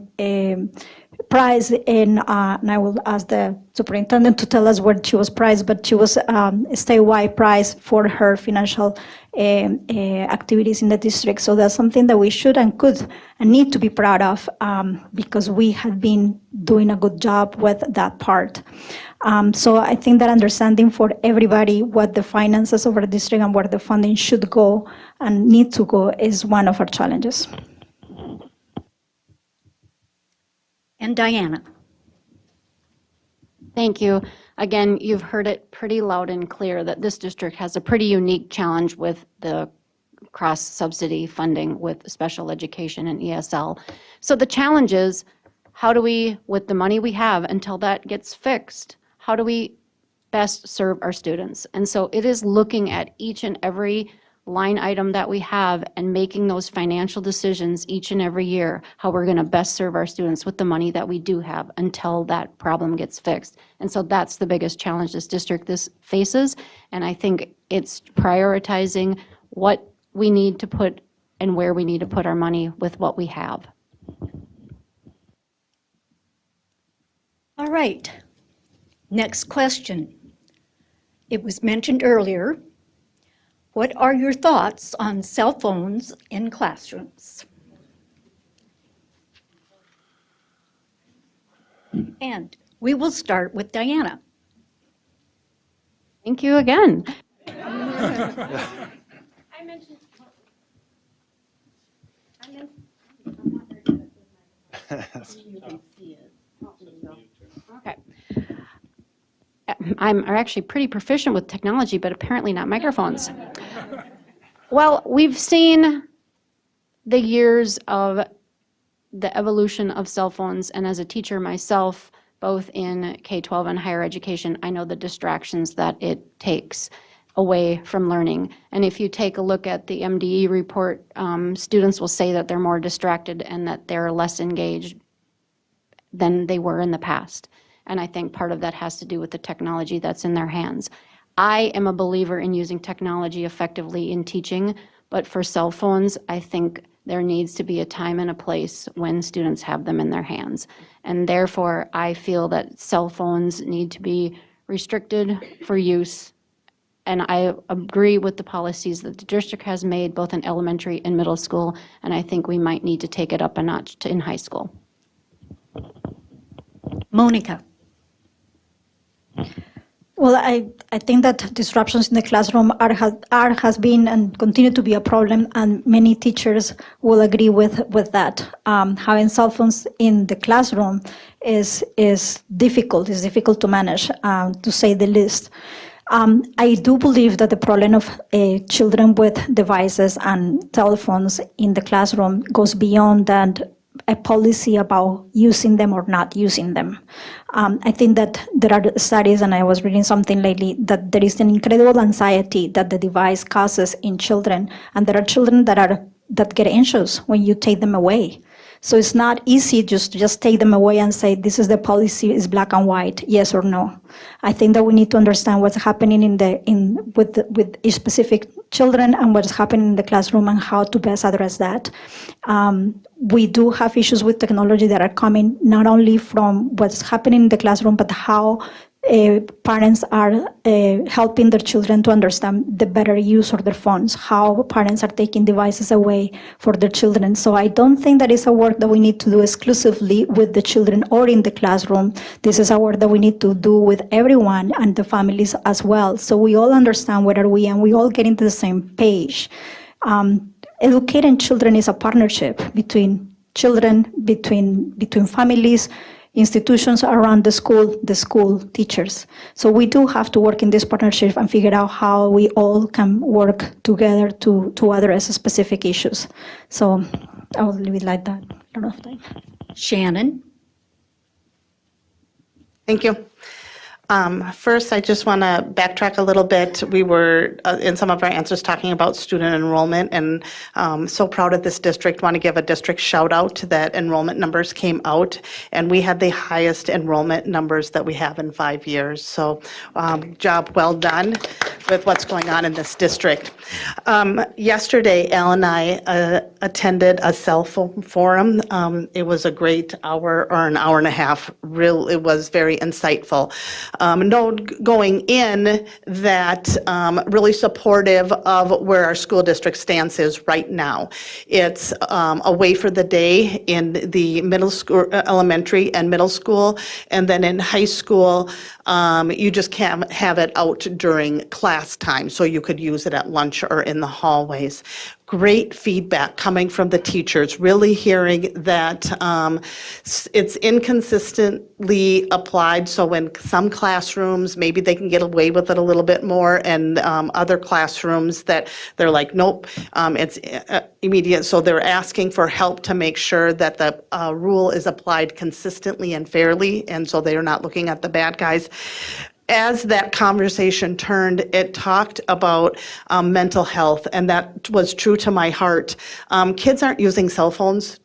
prize, and I will ask the superintendent to tell us where she was prized, but she was a statewide prize for her financial activities in the district. So that's something that we should and could and need to be proud of because we have been doing a good job with that part. So I think that understanding for everybody what the finances of our district and where the funding should go and need to go is one of our challenges. And Diana. Thank you. Again, you've heard it pretty loud and clear that this district has a pretty unique challenge with the cross-subsidy funding with special education and ESL. So the challenge is, how do we, with the money we have until that gets fixed, how do we best serve our students? And so it is looking at each and every line item that we have and making those financial decisions each and every year, how we're going to best serve our students with the money that we do have until that problem gets fixed. And so that's the biggest challenge this district faces. And I think it's prioritizing what we need to put and where we need to put our money with what we have. All right. Next question. It was mentioned earlier. What are your thoughts on cell phones in classrooms? And we will start with Diana. Thank you again. Okay. I'm actually pretty proficient with technology, but apparently not microphones. Well, we've seen the years of the evolution of cell phones, and as a teacher myself, both in K-12 and higher education, I know the distractions that it takes away from learning. And if you take a look at the MDE report, students will say that they're more distracted and that they're less engaged than they were in the past. And I think part of that has to do with the technology that's in their hands. I am a believer in using technology effectively in teaching, but for cell phones, I think there needs to be a time and a place when students have them in their hands. And therefore, I feel that cell phones need to be restricted for use. And I agree with the policies that the district has made, both in elementary and middle school, and I think we might need to take it up a notch in high school. Monica. Well, I think that disruptions in the classroom has been and continue to be a problem, and many teachers will agree with that. Having cell phones in the classroom is difficult. It's difficult to manage, to say the least. I do believe that the problem of children with devices and telephones in the classroom goes beyond that. A policy about using them or not using them. I think that there are studies, and I was reading something lately, that there is an incredible anxiety that the device causes in children, and there are children that get anxious when you take them away. So it's not easy just to take them away and say, this is the policy, is black and white, yes or no. I think that we need to understand what's happening with each specific children and what's happening in the classroom and how to best address that. We do have issues with technology that are coming not only from what's happening in the classroom, but how parents are helping their children to understand the better use of their phones, how parents are taking devices away for their children. So I don't think that is a work that we need to do exclusively with the children or in the classroom. This is a work that we need to do with everyone and the families as well. So we all understand where are we and we all get into the same page. Educating children is a partnership between children, between families, institutions around the school teachers. So we do have to work in this partnership and figure out how we all can work together to address specific issues. So I will leave it like that. I don't know if time. Shannon? Thank you. First, I just want to backtrack a little bit. We were, in some of our answers, talking about student enrollment, and so proud of this district. Want to give a district shout out that enrollment numbers came out, and we had the highest enrollment numbers that we have in 5 years. So job well done with what's going on in this district. Yesterday, Al and I attended a cell phone forum. It was a great hour or an hour and a half. It was very insightful. Going in that really supportive of where our school district stance is right now. It's a way for the day in the middle school, elementary and middle school, and then in high school, you just can't have it out during class time, so you could use it at lunch or in the hallways. Great feedback coming from the teachers, really hearing that it's inconsistently applied, so in some classrooms, maybe they can get away with it a little bit more, and other classrooms that they're like, nope, it's immediate, so they're asking for help to make sure that the rule is applied consistently and fairly, and so they're not looking at the bad guys. As that conversation turned, it talked about mental health, and that was true to my heart. Kids aren't using cell phones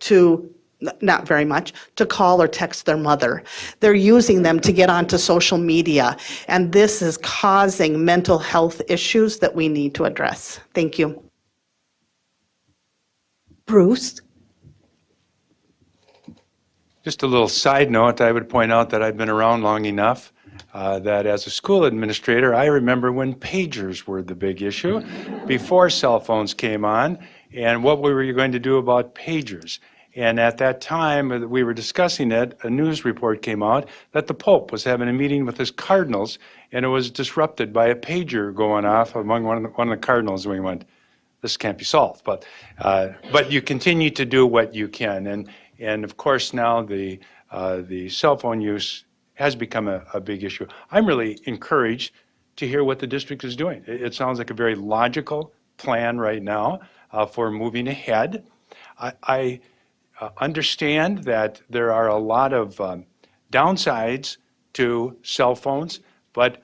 not very much, to call or text their mother. They're using them to get onto social media, and this is causing mental health issues that we need to address. Thank you. Bruce? Just a little side note, I would point out that I've been around long enough that as a school administrator, I remember when pagers were the big issue before cell phones came on, and what were you going to do about pagers? And at that time that we were discussing it, a news report came out that the Pope was having a meeting with his cardinals, and it was disrupted by a pager going off among one of the cardinals, and we went, this can't be solved. But you continue to do what you can, and of course now the cell phone use has become a big issue. I'm really encouraged to hear what the district is doing. It sounds like a very logical plan right now for moving ahead. I understand that there are a lot of downsides to cell phones, but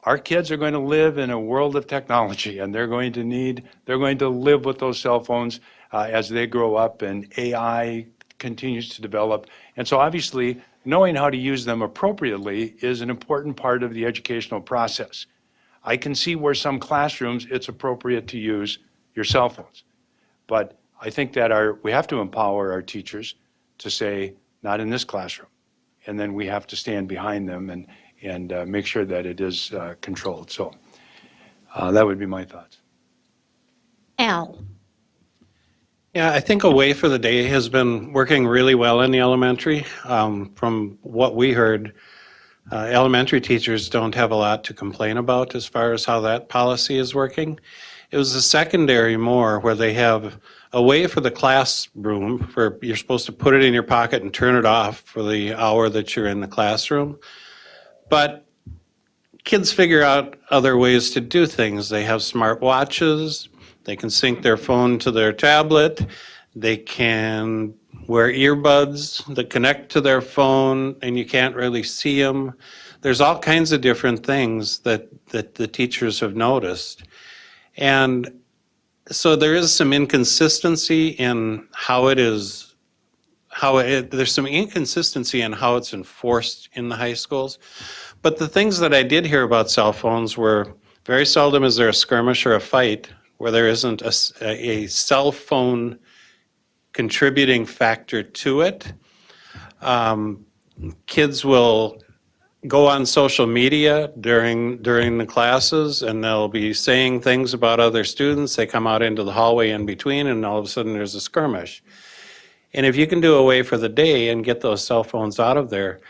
our kids are going to live in a world of technology, and they're going to live with those cell phones as they grow up and AI continues to develop. And so obviously, knowing how to use them appropriately is an important part of the educational process. I can see where some classrooms it's appropriate to use your cell phones. But I think that we have to empower our teachers to say, not in this classroom. And then we have to stand behind them and make sure that it is controlled. So that would be my thoughts. Al? Yeah, I think a way for the day has been working really well in the elementary. From what we heard, elementary teachers don't have a lot to complain about as far as how that policy is working. It was the secondary more where they have a way for the classroom where you're supposed to put it in your pocket and turn it off for the hour that you're in the classroom. But kids figure out other ways to do things. They have smart watches. They can sync their phone to their tablet. They can wear earbuds that connect to their phone and you can't really see them. There's all kinds of different things that the teachers have noticed. And so there is some inconsistency in how it is, there's some inconsistency in how it's enforced in the high schools. But the things that I did hear about cell phones were very seldom is there a skirmish or a fight where there isn't a cell phone contributing factor to it. Kids will go on social media during the classes, and they'll be saying things about other students. They come out into the hallway in between, and all of a sudden there's a skirmish. And if you can do away for the day and get those cell phones out of there,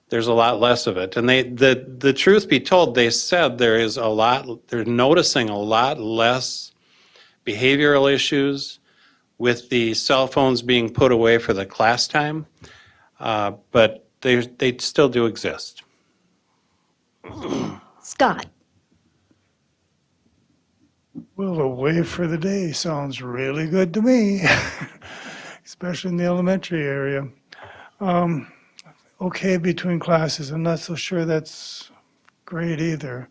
there's a lot less of it. And the truth be told, they said they're noticing a lot less behavioral issues with the cell phones being put away for the class time, but they still do exist. Scott? Well, away for the day sounds really good to me, especially in the elementary area. Okay, between classes, I'm not so sure that's great either.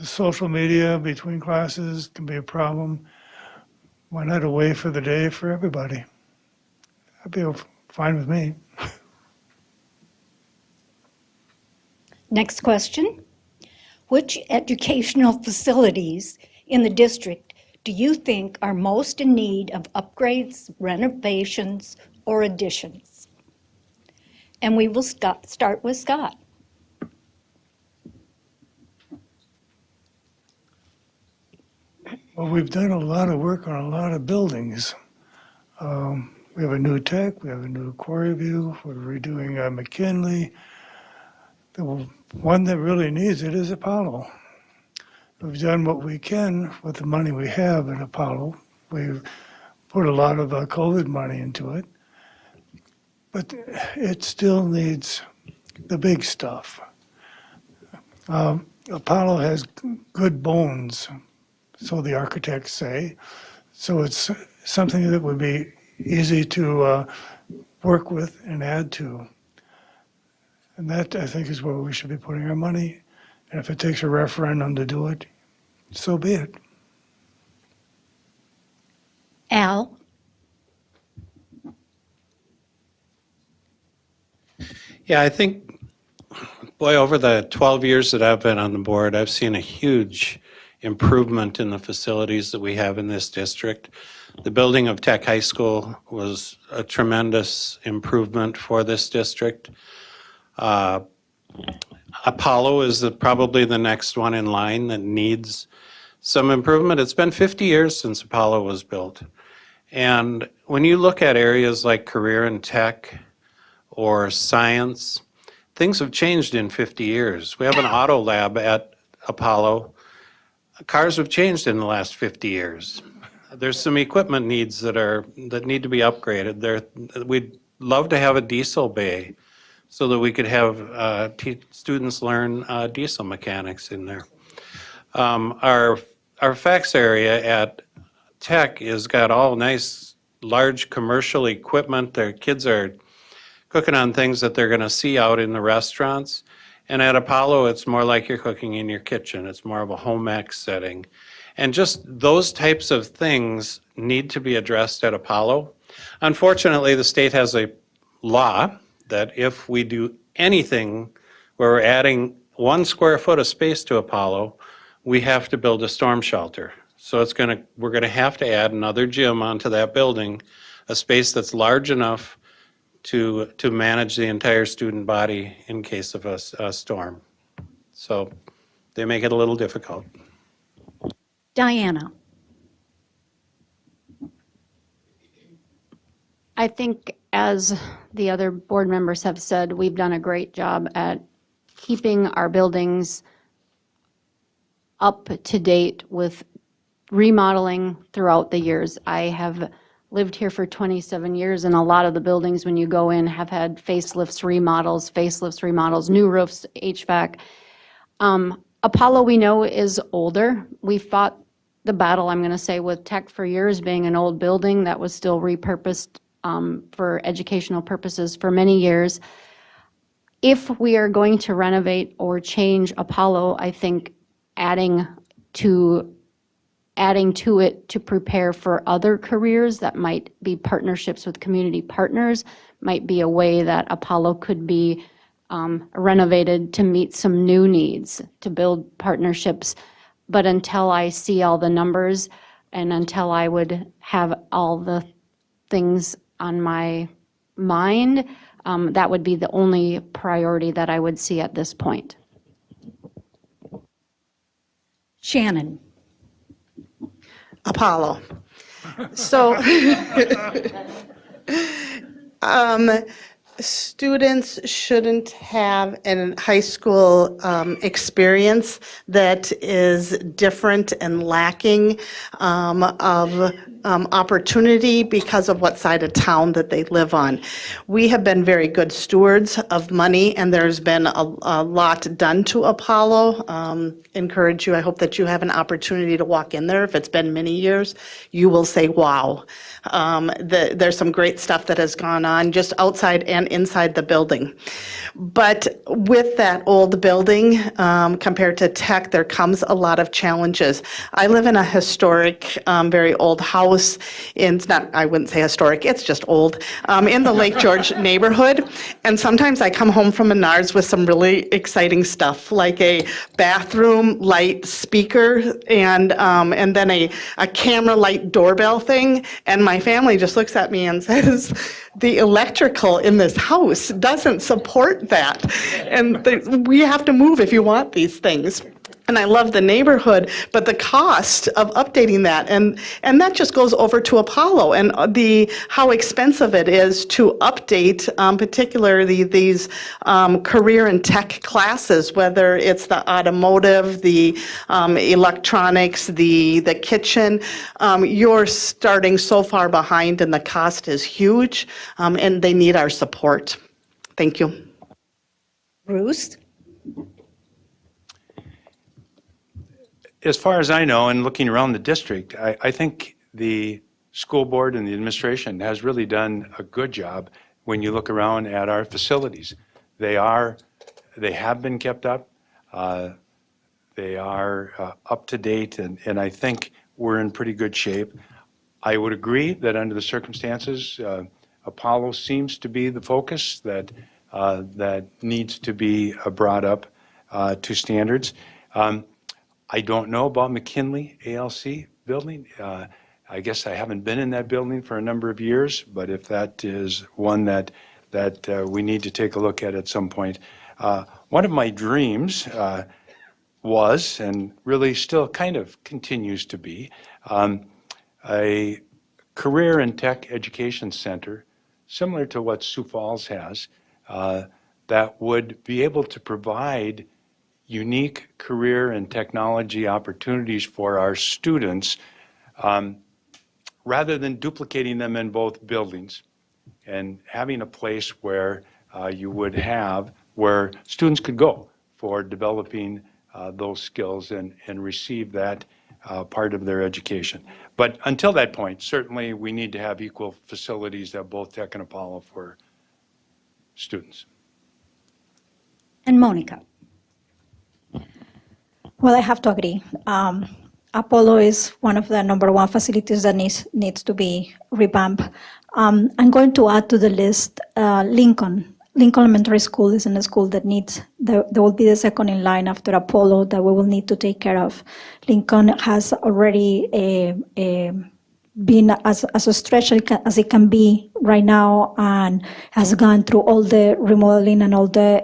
Social media between classes can be a problem. Why not away for the day for everybody? That'd be fine with me. Next question. Which educational facilities in the district do you think are most in need of upgrades, renovations, or additions? And we will start with Scott. Well, we've done a lot of work on a lot of buildings. We have a new tech, we have a new Quarry View, we're redoing McKinley. The one that really needs it is Apollo. We've done what we can with the money we have at Apollo. We've put a lot of COVID money into it, but it still needs the big stuff. Apollo has good bones, so the architects say. So it's something that would be easy to work with and add to. And that, I think, is where we should be putting our money. And if it takes a referendum to do it, so be it. Al? Yeah, I think, boy, over the 12 years that I've been on the board, I've seen a huge improvement in the facilities that we have in this district. The building of Tech High School was a tremendous improvement for this district. Apollo is probably the next one in line that needs some improvement. It's been 50 years since Apollo was built. And when you look at areas like career and tech or science, things have changed in 50 years. We have an auto lab at Apollo. Cars have changed in the last 50 years. There's some equipment needs that need to be upgraded. We'd love to have a diesel bay so that we could have students learn diesel mechanics in there. Our FACS area at Tech has got all nice, large commercial equipment. Their kids are cooking on things that they're going to see out in the restaurants. And at Apollo, it's more like you're cooking in your kitchen. It's more of a home ec setting. And just those types of things need to be addressed at Apollo. Unfortunately, the state has a law that if we do anything where we're adding 1 square foot of space to Apollo, we have to build a storm shelter. So we're gonna have to add another gym onto that building, a space that's large enough to manage the entire student body in case of a storm. So they make it a little difficult. Diana? I think, as the other board members have said, we've done a great job at keeping our buildings up to date with remodeling throughout the years. I have lived here for 27 years, and a lot of the buildings, when you go in, have had facelifts, remodels, new roofs, HVAC. Apollo, we know, is older. We fought the battle, I'm going to say, with Tech for years, being an old building that was still repurposed for educational purposes for many years. If we are going to renovate or change Apollo, I think adding to it to prepare for other careers that might be partnerships with community partners might be a way that Apollo could be renovated to meet some new needs, to build partnerships. But until I see all the numbers and until I would have all the things on my mind, That would be the only priority that I would see at this point. Shannon. Apollo. So, students shouldn't have a high school experience that is different and lacking of opportunity because of what side of town that they live on. We have been very good stewards of money, and there's been a lot done to Apollo. Encourage you, I hope that you have an opportunity to walk in there. If it's been many years, you will say, wow. There's some great stuff that has gone on just outside and inside the building. But with that old building, compared to tech, there comes a lot of challenges. I live in a historic, very old house. It's not, I wouldn't say historic, it's just old, in the Lake George neighborhood. And sometimes I come home from Menards with some really exciting stuff, like a bathroom light speaker and then a camera light doorbell thing. And my family just looks at me and says, the electrical in this house doesn't support that. And we have to move if you want these things. And I love the neighborhood, but the cost of updating that, and that just goes over to Apollo, and how expensive it is to update, particularly these career and tech classes, whether it's the automotive, the electronics, the kitchen. You're starting so far behind, and the cost is huge, and they need our support. Thank you. Bruce. As far as I know, and looking around the district, I think the school board and the administration has really done a good job when you look around at our facilities. They have been kept up. They are up to date, and I think we're in pretty good shape. I would agree that under the circumstances, Apollo seems to be the focus that needs to be brought up to standards. I don't know about McKinley ALC building. I guess I haven't been in that building for a number of years, but if that is one that we need to take a look at some point. One of my dreams was, and really still kind of continues to be, a career and tech education center similar to what Sioux Falls has, that would be able to provide unique career and technology opportunities for our students, rather than duplicating them in both buildings, and having a place where you would have, where students could go for developing those skills and receive that part of their education. But until that point, certainly we need to have equal facilities at both Tech and Apollo for students. And Monica. Well, I have to agree. Apollo is one of the #1 facilities that needs to be revamped. I'm going to add to the list Lincoln. Lincoln Elementary School is in a school that there will be the second in line after Apollo that we will need to take care of. Lincoln has already been as a stretch as it can be right now, and has gone through all the remodeling and all the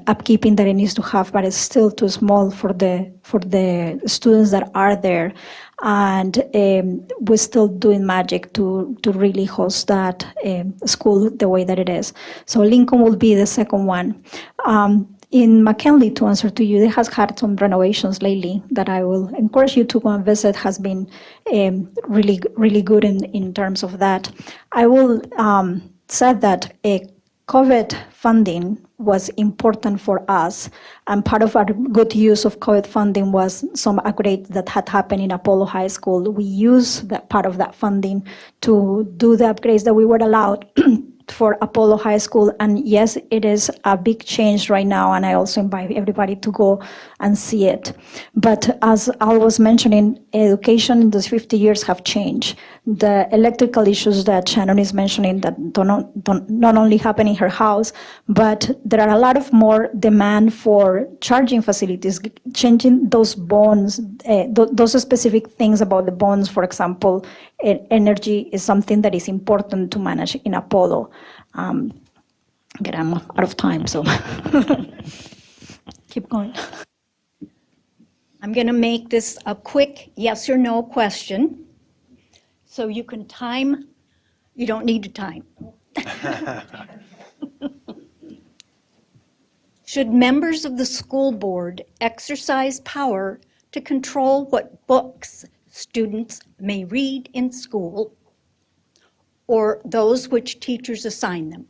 upkeeping that it needs to have, but it's still too small for the students that are there. And we're still doing magic to really host that school the way that it is. So Lincoln will be the second one. In McKinley, to answer to you, it has had some renovations lately that I will encourage you to go and visit. Has been really, really good in terms of that. I will say that COVID funding was important for us, and part of our good use of COVID funding was some upgrades that had happened in Apollo High School. We used that part of that funding to do the upgrades that we were allowed for Apollo High School. And yes, it is a big change right now, and I also invite everybody to go and see it. But as Al was mentioning, education in those 50 years have changed. The electrical issues that Shannon is mentioning that don't not only happen in her house, but there are a lot of more demand for charging facilities, changing those bonds, those specific things about the bonds. For example, energy is something that is important to manage in Apollo. Again, I'm out of time, so keep going. I'm going to make this a quick yes or no question. So you can time, you don't need to time. Should members of the school board exercise power to control what books students may read in school or those which teachers assign them?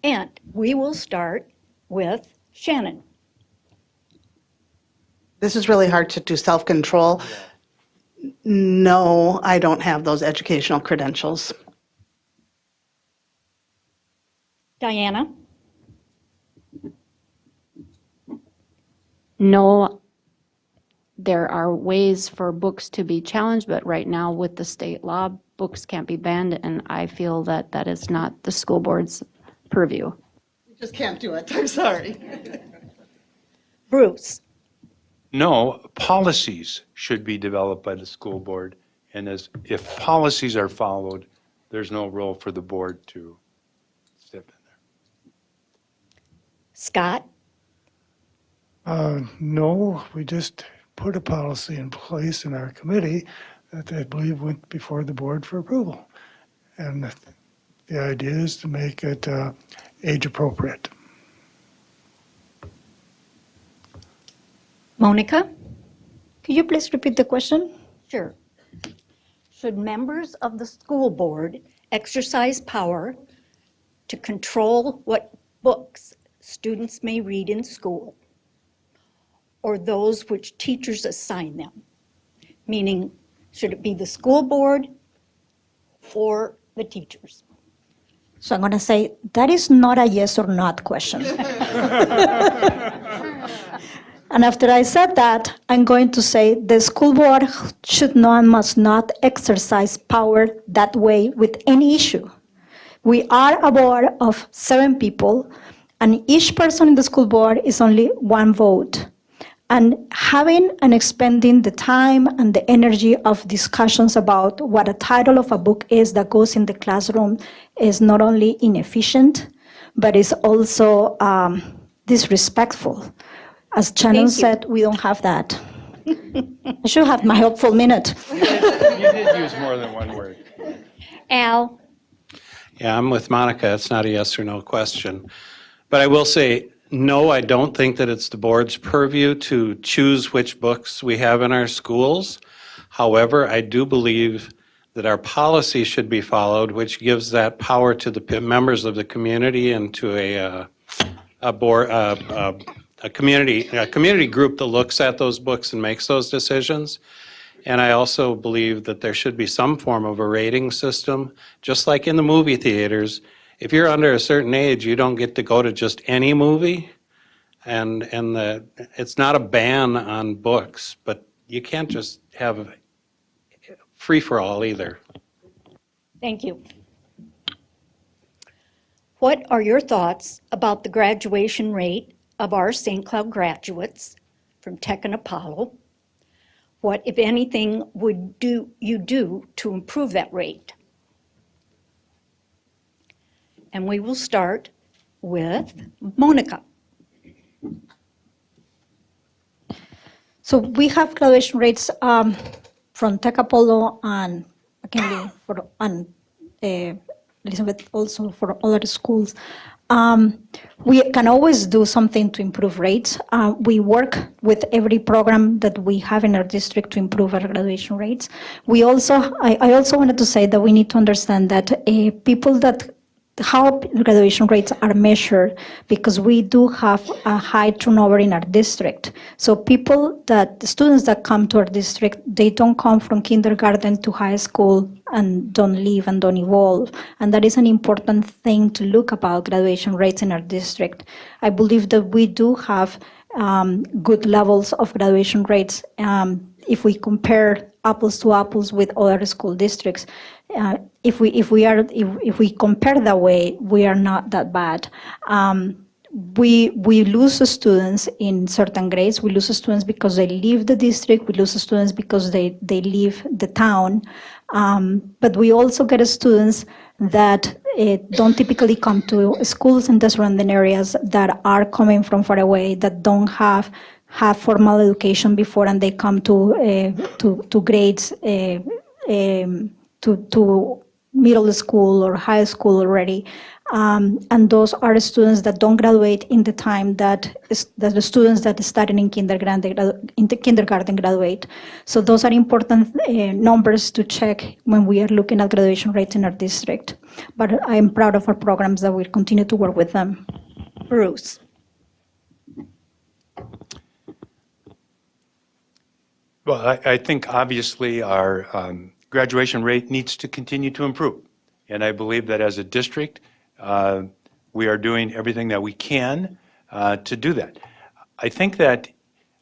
And we will start with Shannon. This is really hard to do self-control. No, I don't have those educational credentials. Diana? No, there are ways for books to be challenged, but right now with the state law, books can't be banned, and I feel that that is not the school board's purview. You just can't do it, I'm sorry. Bruce? No, policies should be developed by the school board, and if policies are followed, there's no role for the board to step in there. Scott? No, we just put a policy in place in our committee that I believe went before the board for approval. And the idea is to make it age appropriate. Monica? Could you please repeat the question? Sure. Should members of the school board exercise power to control what books students may read in school or those which teachers assign them? Meaning, should it be the school board or the teachers? So I'm going to say that is not a yes or not question. And after I said that, I'm going to say the school board should not and must not exercise power that way with any issue. We are a board of 7 people, and each person in the school board is only 1 vote. And having and expending the time and the energy of discussions about what a title of a book is that goes in the classroom is not only inefficient, but is also disrespectful. As Shannon said, we don't have that. I should have my hopeful minute. You did use more than one word. Al? Yeah, I'm with Monica. It's not a yes or no question. But I will say, no, I don't think that it's the board's purview to choose which books we have in our schools. However, I do believe that our policy should be followed, which gives that power to the members of the community and to a board, a community group that looks at those books and makes those decisions. And I also believe that there should be some form of a rating system, just like in the movie theaters. If you're under a certain age, you don't get to go to just any movie. And it's not a ban on books, but you can't just have free-for-all either. Thank you. What are your thoughts about the graduation rate of our St. Cloud graduates from Tech and Apollo? What, if anything, would you do to improve that rate? And we will start with Monica. So we have graduation rates from Tech Apollo and McKinley and Elizabeth also for other schools. We can always do something to improve rates. We work with every program that we have in our district to improve our graduation rates. I also wanted to say that we need to understand that how graduation rates are measured, because we do have a high turnover in our district. So the students that come to our district, they don't come from kindergarten to high school and don't leave and don't evolve. And that is an important thing to look about graduation rates in our district. I believe that we do have good levels of graduation rates if we compare apples to apples with other school districts. If we compare that way, we are not that bad. We lose students in certain grades. We lose students because they leave the district. We lose students because they leave the town. But we also get students that don't typically come to schools in the surrounding areas, that are coming from far away, that don't have formal education before, and they come to grades, to middle school or high school already. And those are students that don't graduate in the time that the students that started in kindergarten graduate. So those are important numbers to check when we are looking at graduation rates in our district. But I'm proud of our programs that we'll continue to work with them. Bruce. Well, I think obviously our graduation rate needs to continue to improve. And I believe that as a district, we are doing everything that we can to do that. I think that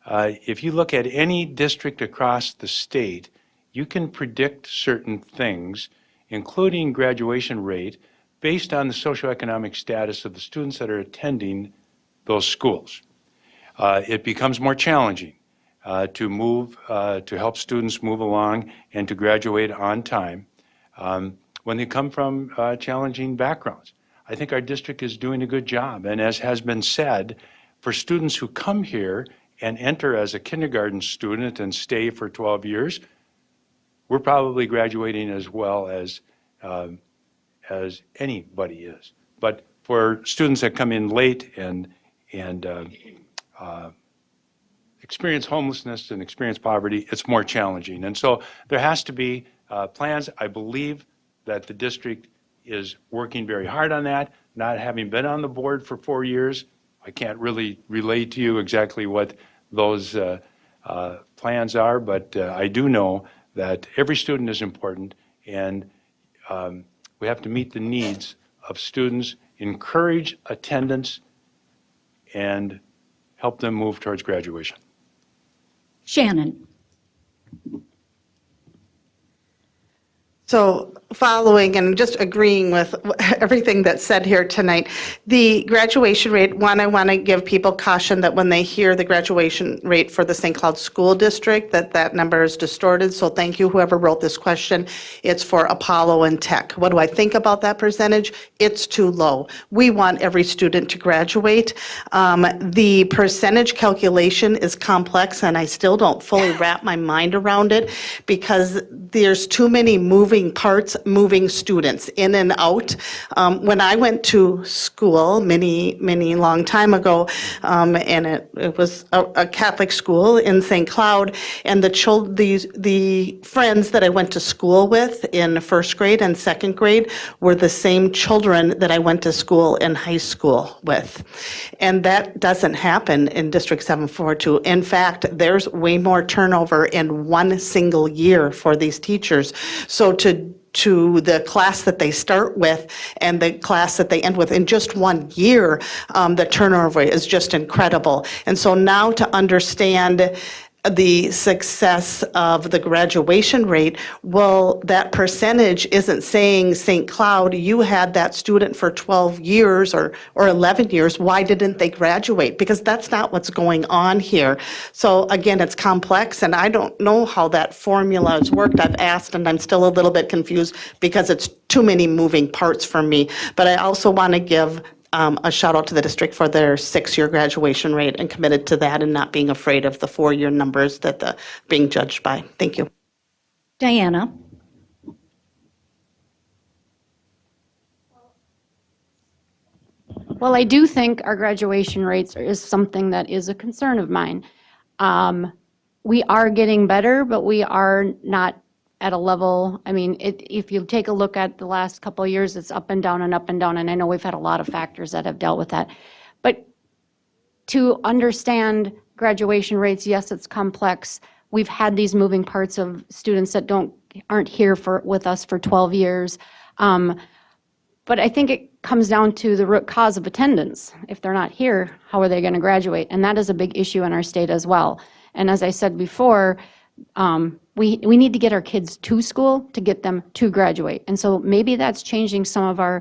if you look at any district across the state, you can predict certain things, including graduation rate, based on the socioeconomic status of the students that are attending those schools. It becomes more challenging to help students move along and to graduate on time when they come from challenging backgrounds. I think our district is doing a good job. And as has been said, for students who come here and enter as a kindergarten student and stay for 12 years, we're probably graduating as well as anybody is. But for students that come in late and experience homelessness and experience poverty, it's more challenging. And so there has to be plans. I believe that the district is working very hard on that. Not having been on the board for 4 years, I can't really relate to you exactly what those plans are, but I do know that every student is important, and we have to meet the needs of students, encourage attendance, and help them move towards graduation. Shannon. So following and just agreeing with everything that's said here tonight, the graduation rate, I want to give people caution that when they hear the graduation rate for the St. Cloud School District, that number is distorted. So thank you, whoever wrote this question. It's for Apollo and Tech. What do I think about that percentage? It's too low. We want every student to graduate. The percentage calculation is complex, and I still don't fully wrap my mind around it because there's too many moving parts, moving students in and out. When I went to school many long time ago, and it was a Catholic school in St. Cloud, and the friends that I went to school with in first grade and second grade were the same children that I went to school in high school with. And that doesn't happen in District 742. In fact, there's way more turnover in one single year for these teachers. So to the class that they start with and the class that they end with in just 1 year, the turnover is just incredible. And so now to understand the success of the graduation rate, well, that percentage isn't saying, St. Cloud, you had that student for 12 years or 11 years, why didn't they graduate? Because that's not what's going on here. So again, it's complex, and I don't know how that formula has worked. I've asked, and I'm still a little bit confused because it's too many moving parts for me. But I also want to give a shout out to the district for their 6-year graduation rate and committed to that and not being afraid of the 4-year numbers that the being judged by. Thank you. Diana. Well, I do think our graduation rates is something that is a concern of mine. We are getting better, but we are not at a level, I mean, if you take a look at the last couple of years, it's up and down and up and down, and I know we've had a lot of factors that have dealt with that. But to understand graduation rates, yes, it's complex. We've had these moving parts of students that aren't here with us for 12 years. But I think it comes down to the root cause of attendance. If they're not here, how are they going to graduate? And that is a big issue in our state as well. And as I said before, we need to get our kids to school to get them to graduate. And so maybe that's changing some of our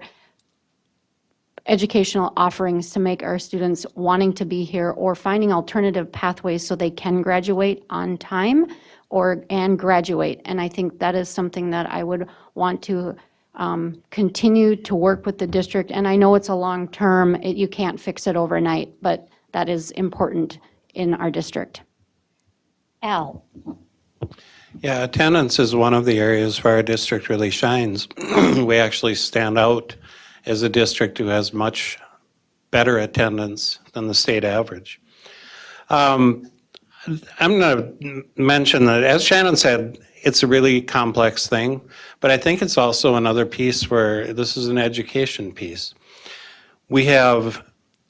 educational offerings to make our students wanting to be here or finding alternative pathways so they can graduate on time and graduate. And I think that is something that I would want to continue to work with the district. And I know it's a long term, you can't fix it overnight, but that is important in our district. Al? Yeah, attendance is one of the areas where our district really shines. We actually stand out as a district who has much better attendance than the state average. I'm going to mention that, as Shannon said, it's a really complex thing, but I think it's also another piece where this is an education piece. We have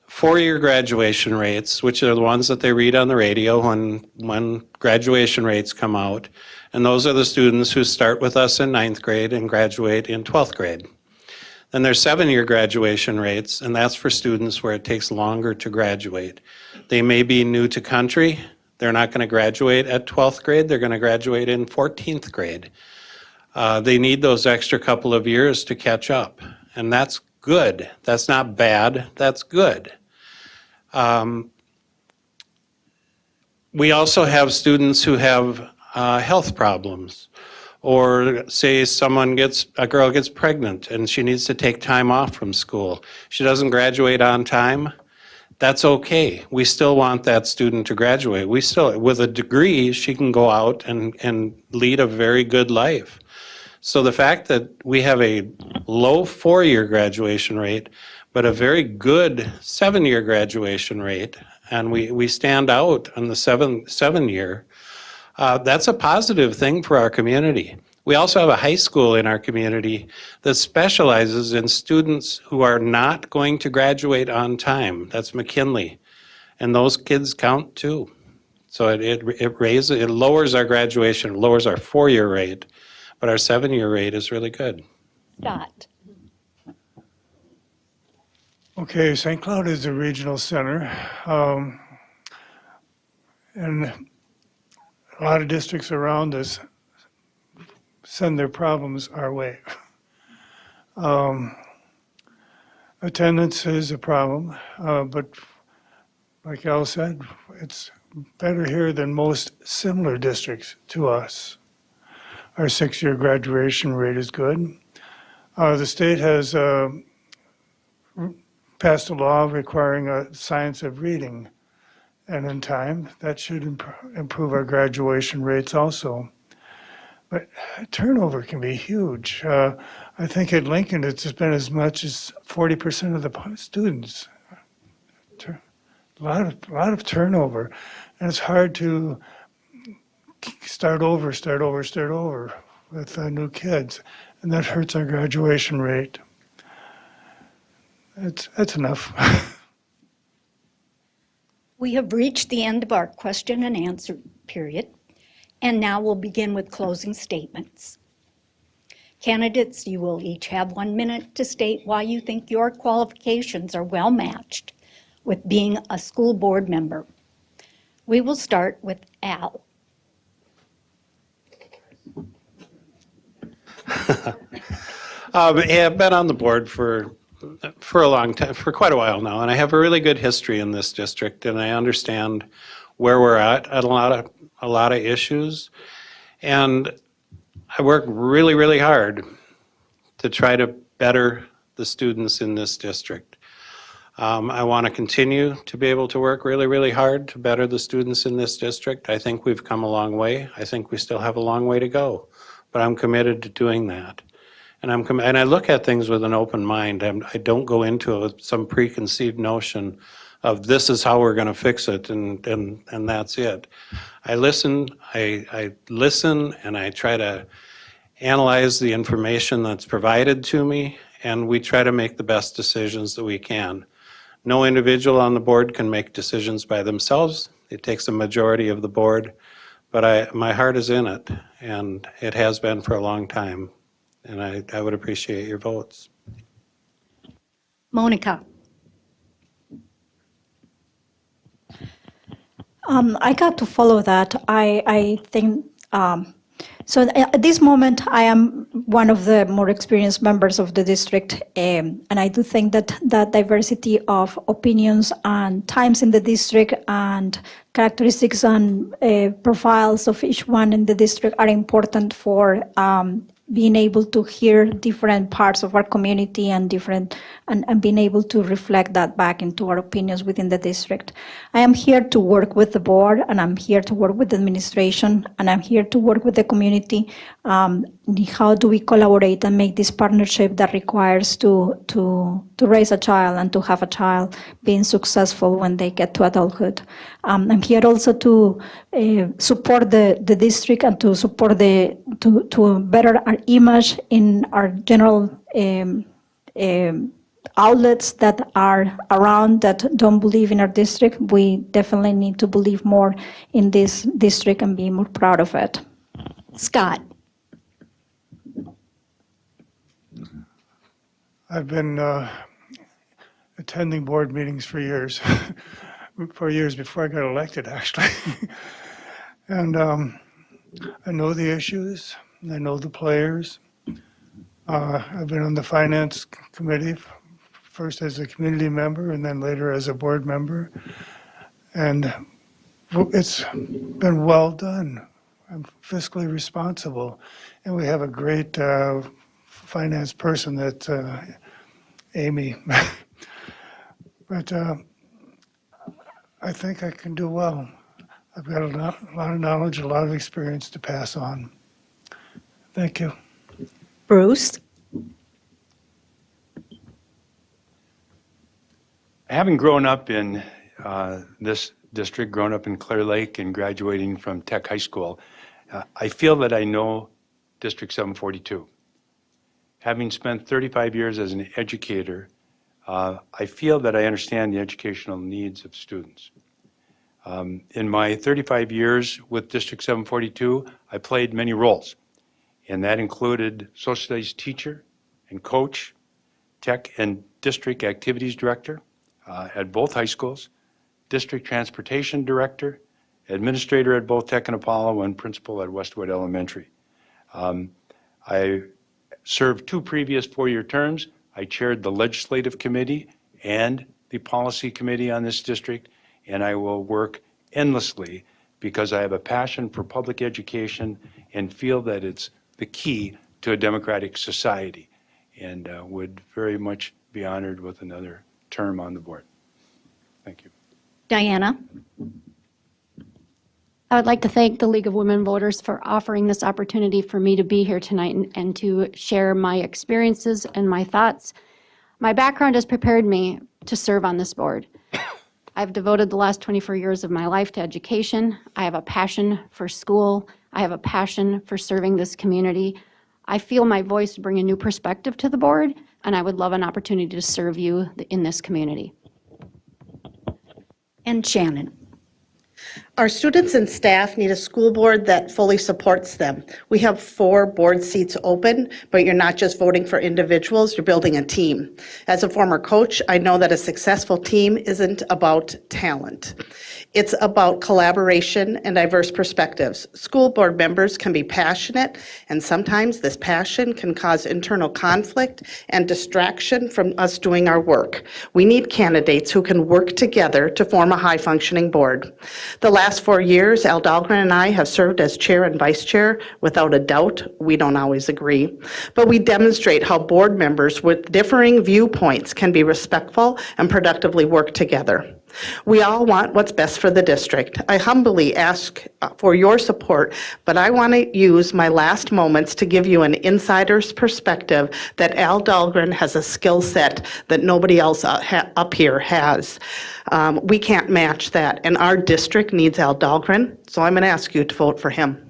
four-year graduation rates, which are the ones that they read on the radio when graduation rates come out. And those are the students who start with us in 9th grade and graduate in 12th grade. Then there's 7-year graduation rates, and that's for students where it takes longer to graduate. They may be new to country. They're not going to graduate at 12th grade. They're going to graduate in 14th grade. They need those extra couple of years to catch up, and that's good. That's not bad. That's good. We also have students who have health problems, or say a girl gets pregnant and she needs to take time off from school. She doesn't graduate on time. That's okay. We still want that student to graduate. We still, with a degree, she can go out and lead a very good life. So the fact that we have a low 4-year graduation rate, but a very good 7-year graduation rate, and we stand out on the 7-year, that's a positive thing for our community. We also have a high school in our community that specializes in students who are not going to graduate on time. That's McKinley. And those kids count too. So it lowers our graduation, lowers our 4-year rate, but our 7-year rate is really good. Dot? Okay, St. Cloud is a regional center. And a lot of districts around us send their problems our way. Attendance is a problem, but like Al said, it's better here than most similar districts to us. Our 6-year graduation rate is good. The state has passed a law requiring a science of reading, and in time, that should improve our graduation rates also. But turnover can be huge. I think at Lincoln, it's been as much as 40% of the students. A lot of turnover, and it's hard to start over with new kids, and that hurts our graduation rate. That's enough. We have reached the end of our question and answer period, and now we'll begin with closing statements. Candidates, you will each have 1 minute to state why you think your qualifications are well matched with being a school board member. We will start with Al. I've been on the board for a long time, for quite a while now, and I have a really good history in this district, and I understand where we're at a lot of issues, and I work really, really hard to try to better the students in this district. I want to continue to be able to work really, really hard to better the students in this district. I think we've come a long way. I think we still have a long way to go, but I'm committed to doing that. And I look at things with an open mind. I don't go into it with some preconceived notion of this is how we're going to fix it and that's it. I listen and I try to analyze the information that's provided to me, and we try to make the best decisions that we can. No individual on the board can make decisions by themselves. It takes a majority of the board, but my heart is in it, and it has been for a long time. And I would appreciate your votes. Monica. I got to follow that. I think, so at this moment, I am one of the more experienced members of the district, and I do think that that diversity of opinions and times in the district and characteristics and profiles of each one in the district are important for being able to hear different parts of our community and being able to reflect that back into our opinions within the district. I am here to work with the board, and I'm here to work with the administration, and I'm here to work with the community. How do we collaborate and make this partnership that requires to raise a child and to have a child being successful when they get to adulthood? I'm here also to support the district and to support to better our image in our general outlets that are around that don't believe in our district. We definitely need to believe more in this district and be more proud of it. Scott. I've been attending board meetings for years, for years before I got elected, actually. And I know the issues, I know the players. I've been on the finance committee, first as a community member and then later as a board member. And it's been well done. I'm fiscally responsible. And we have a great finance person that Amy. But I think I can do well. I've got a lot of knowledge, a lot of experience to pass on. Thank you. Bruce. Having grown up in this district, grown up in Clear Lake and graduating from Tech High School, I feel that I know District 742. Having spent 35 years as an educator, I feel that I understand the educational needs of students. In my 35 years with District 742, I played many roles, and that included social studies teacher and coach, tech and district activities director at both high schools, district transportation director, administrator at both Tech and Apollo, and principal at Westwood Elementary. I served 2 previous 4-year terms. I chaired the legislative committee and the policy committee on this district, and I will work endlessly because I have a passion for public education and feel that it's the key to a democratic society, and would very much be honored with another term on the board. Thank you. Diana. I would like to thank the League of Women Voters for offering this opportunity for me to be here tonight and to share my experiences and my thoughts. My background has prepared me to serve on this board. I've devoted the last 24 years of my life to education. I have a passion for school. I have a passion for serving this community. I feel my voice bring a new perspective to the board, and I would love an opportunity to serve you in this community. And Shannon. Our students and staff need a school board that fully supports them. We have 4 board seats open, but you're not just voting for individuals, you're building a team. As a former coach, I know that a successful team isn't about talent. It's about collaboration and diverse perspectives. School board members can be passionate, and sometimes this passion can cause internal conflict and distraction from us doing our work. We need candidates who can work together to form a high-functioning board. The last 4 years, Al Dahlgren and I have served as chair and vice chair. Without a doubt, we don't always agree, but we demonstrate how board members with differing viewpoints can be respectful and productively work together. We all want what's best for the district. I humbly ask for your support, but I want to use my last moments to give you an insider's perspective that Al Dahlgren has a skill set that nobody else up here has. We can't match that, and our district needs Al Dahlgren, so I'm going to ask you to vote for him.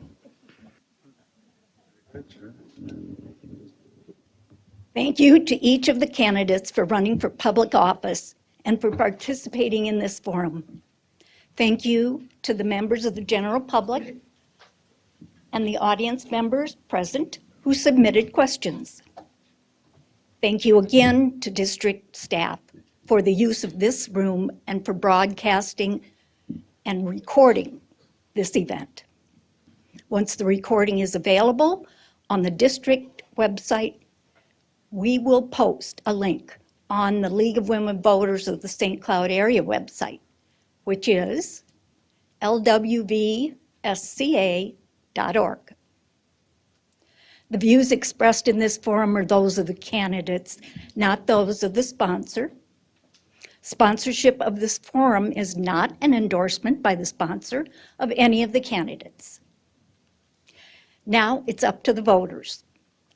Thank you to each of the candidates for running for public office and for participating in this forum. Thank you to the members of the general public and the audience members present who submitted questions. Thank you again to district staff for the use of this room and for broadcasting and recording this event. Once the recording is available on the district website, we will post a link on the League of Women Voters of the St. Cloud Area website, which is lwvsca.org. The views expressed in this forum are those of the candidates, not those of the sponsor. Sponsorship of this forum is not an endorsement by the sponsor of any of the candidates. Now it's up to the voters.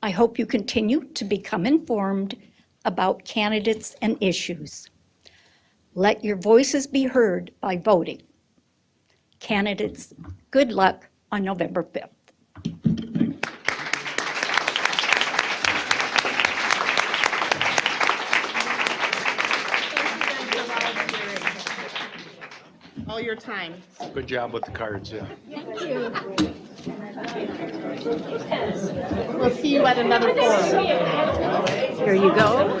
I hope you continue to become informed about candidates and issues. Let your voices be heard by voting. Candidates, good luck on November 5th. All your time. Good job with the cards, yeah. We'll see you at another forum. Here you go.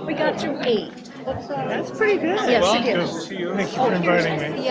We got through 8. That's pretty good. Yes, it is. Thank you for inviting me.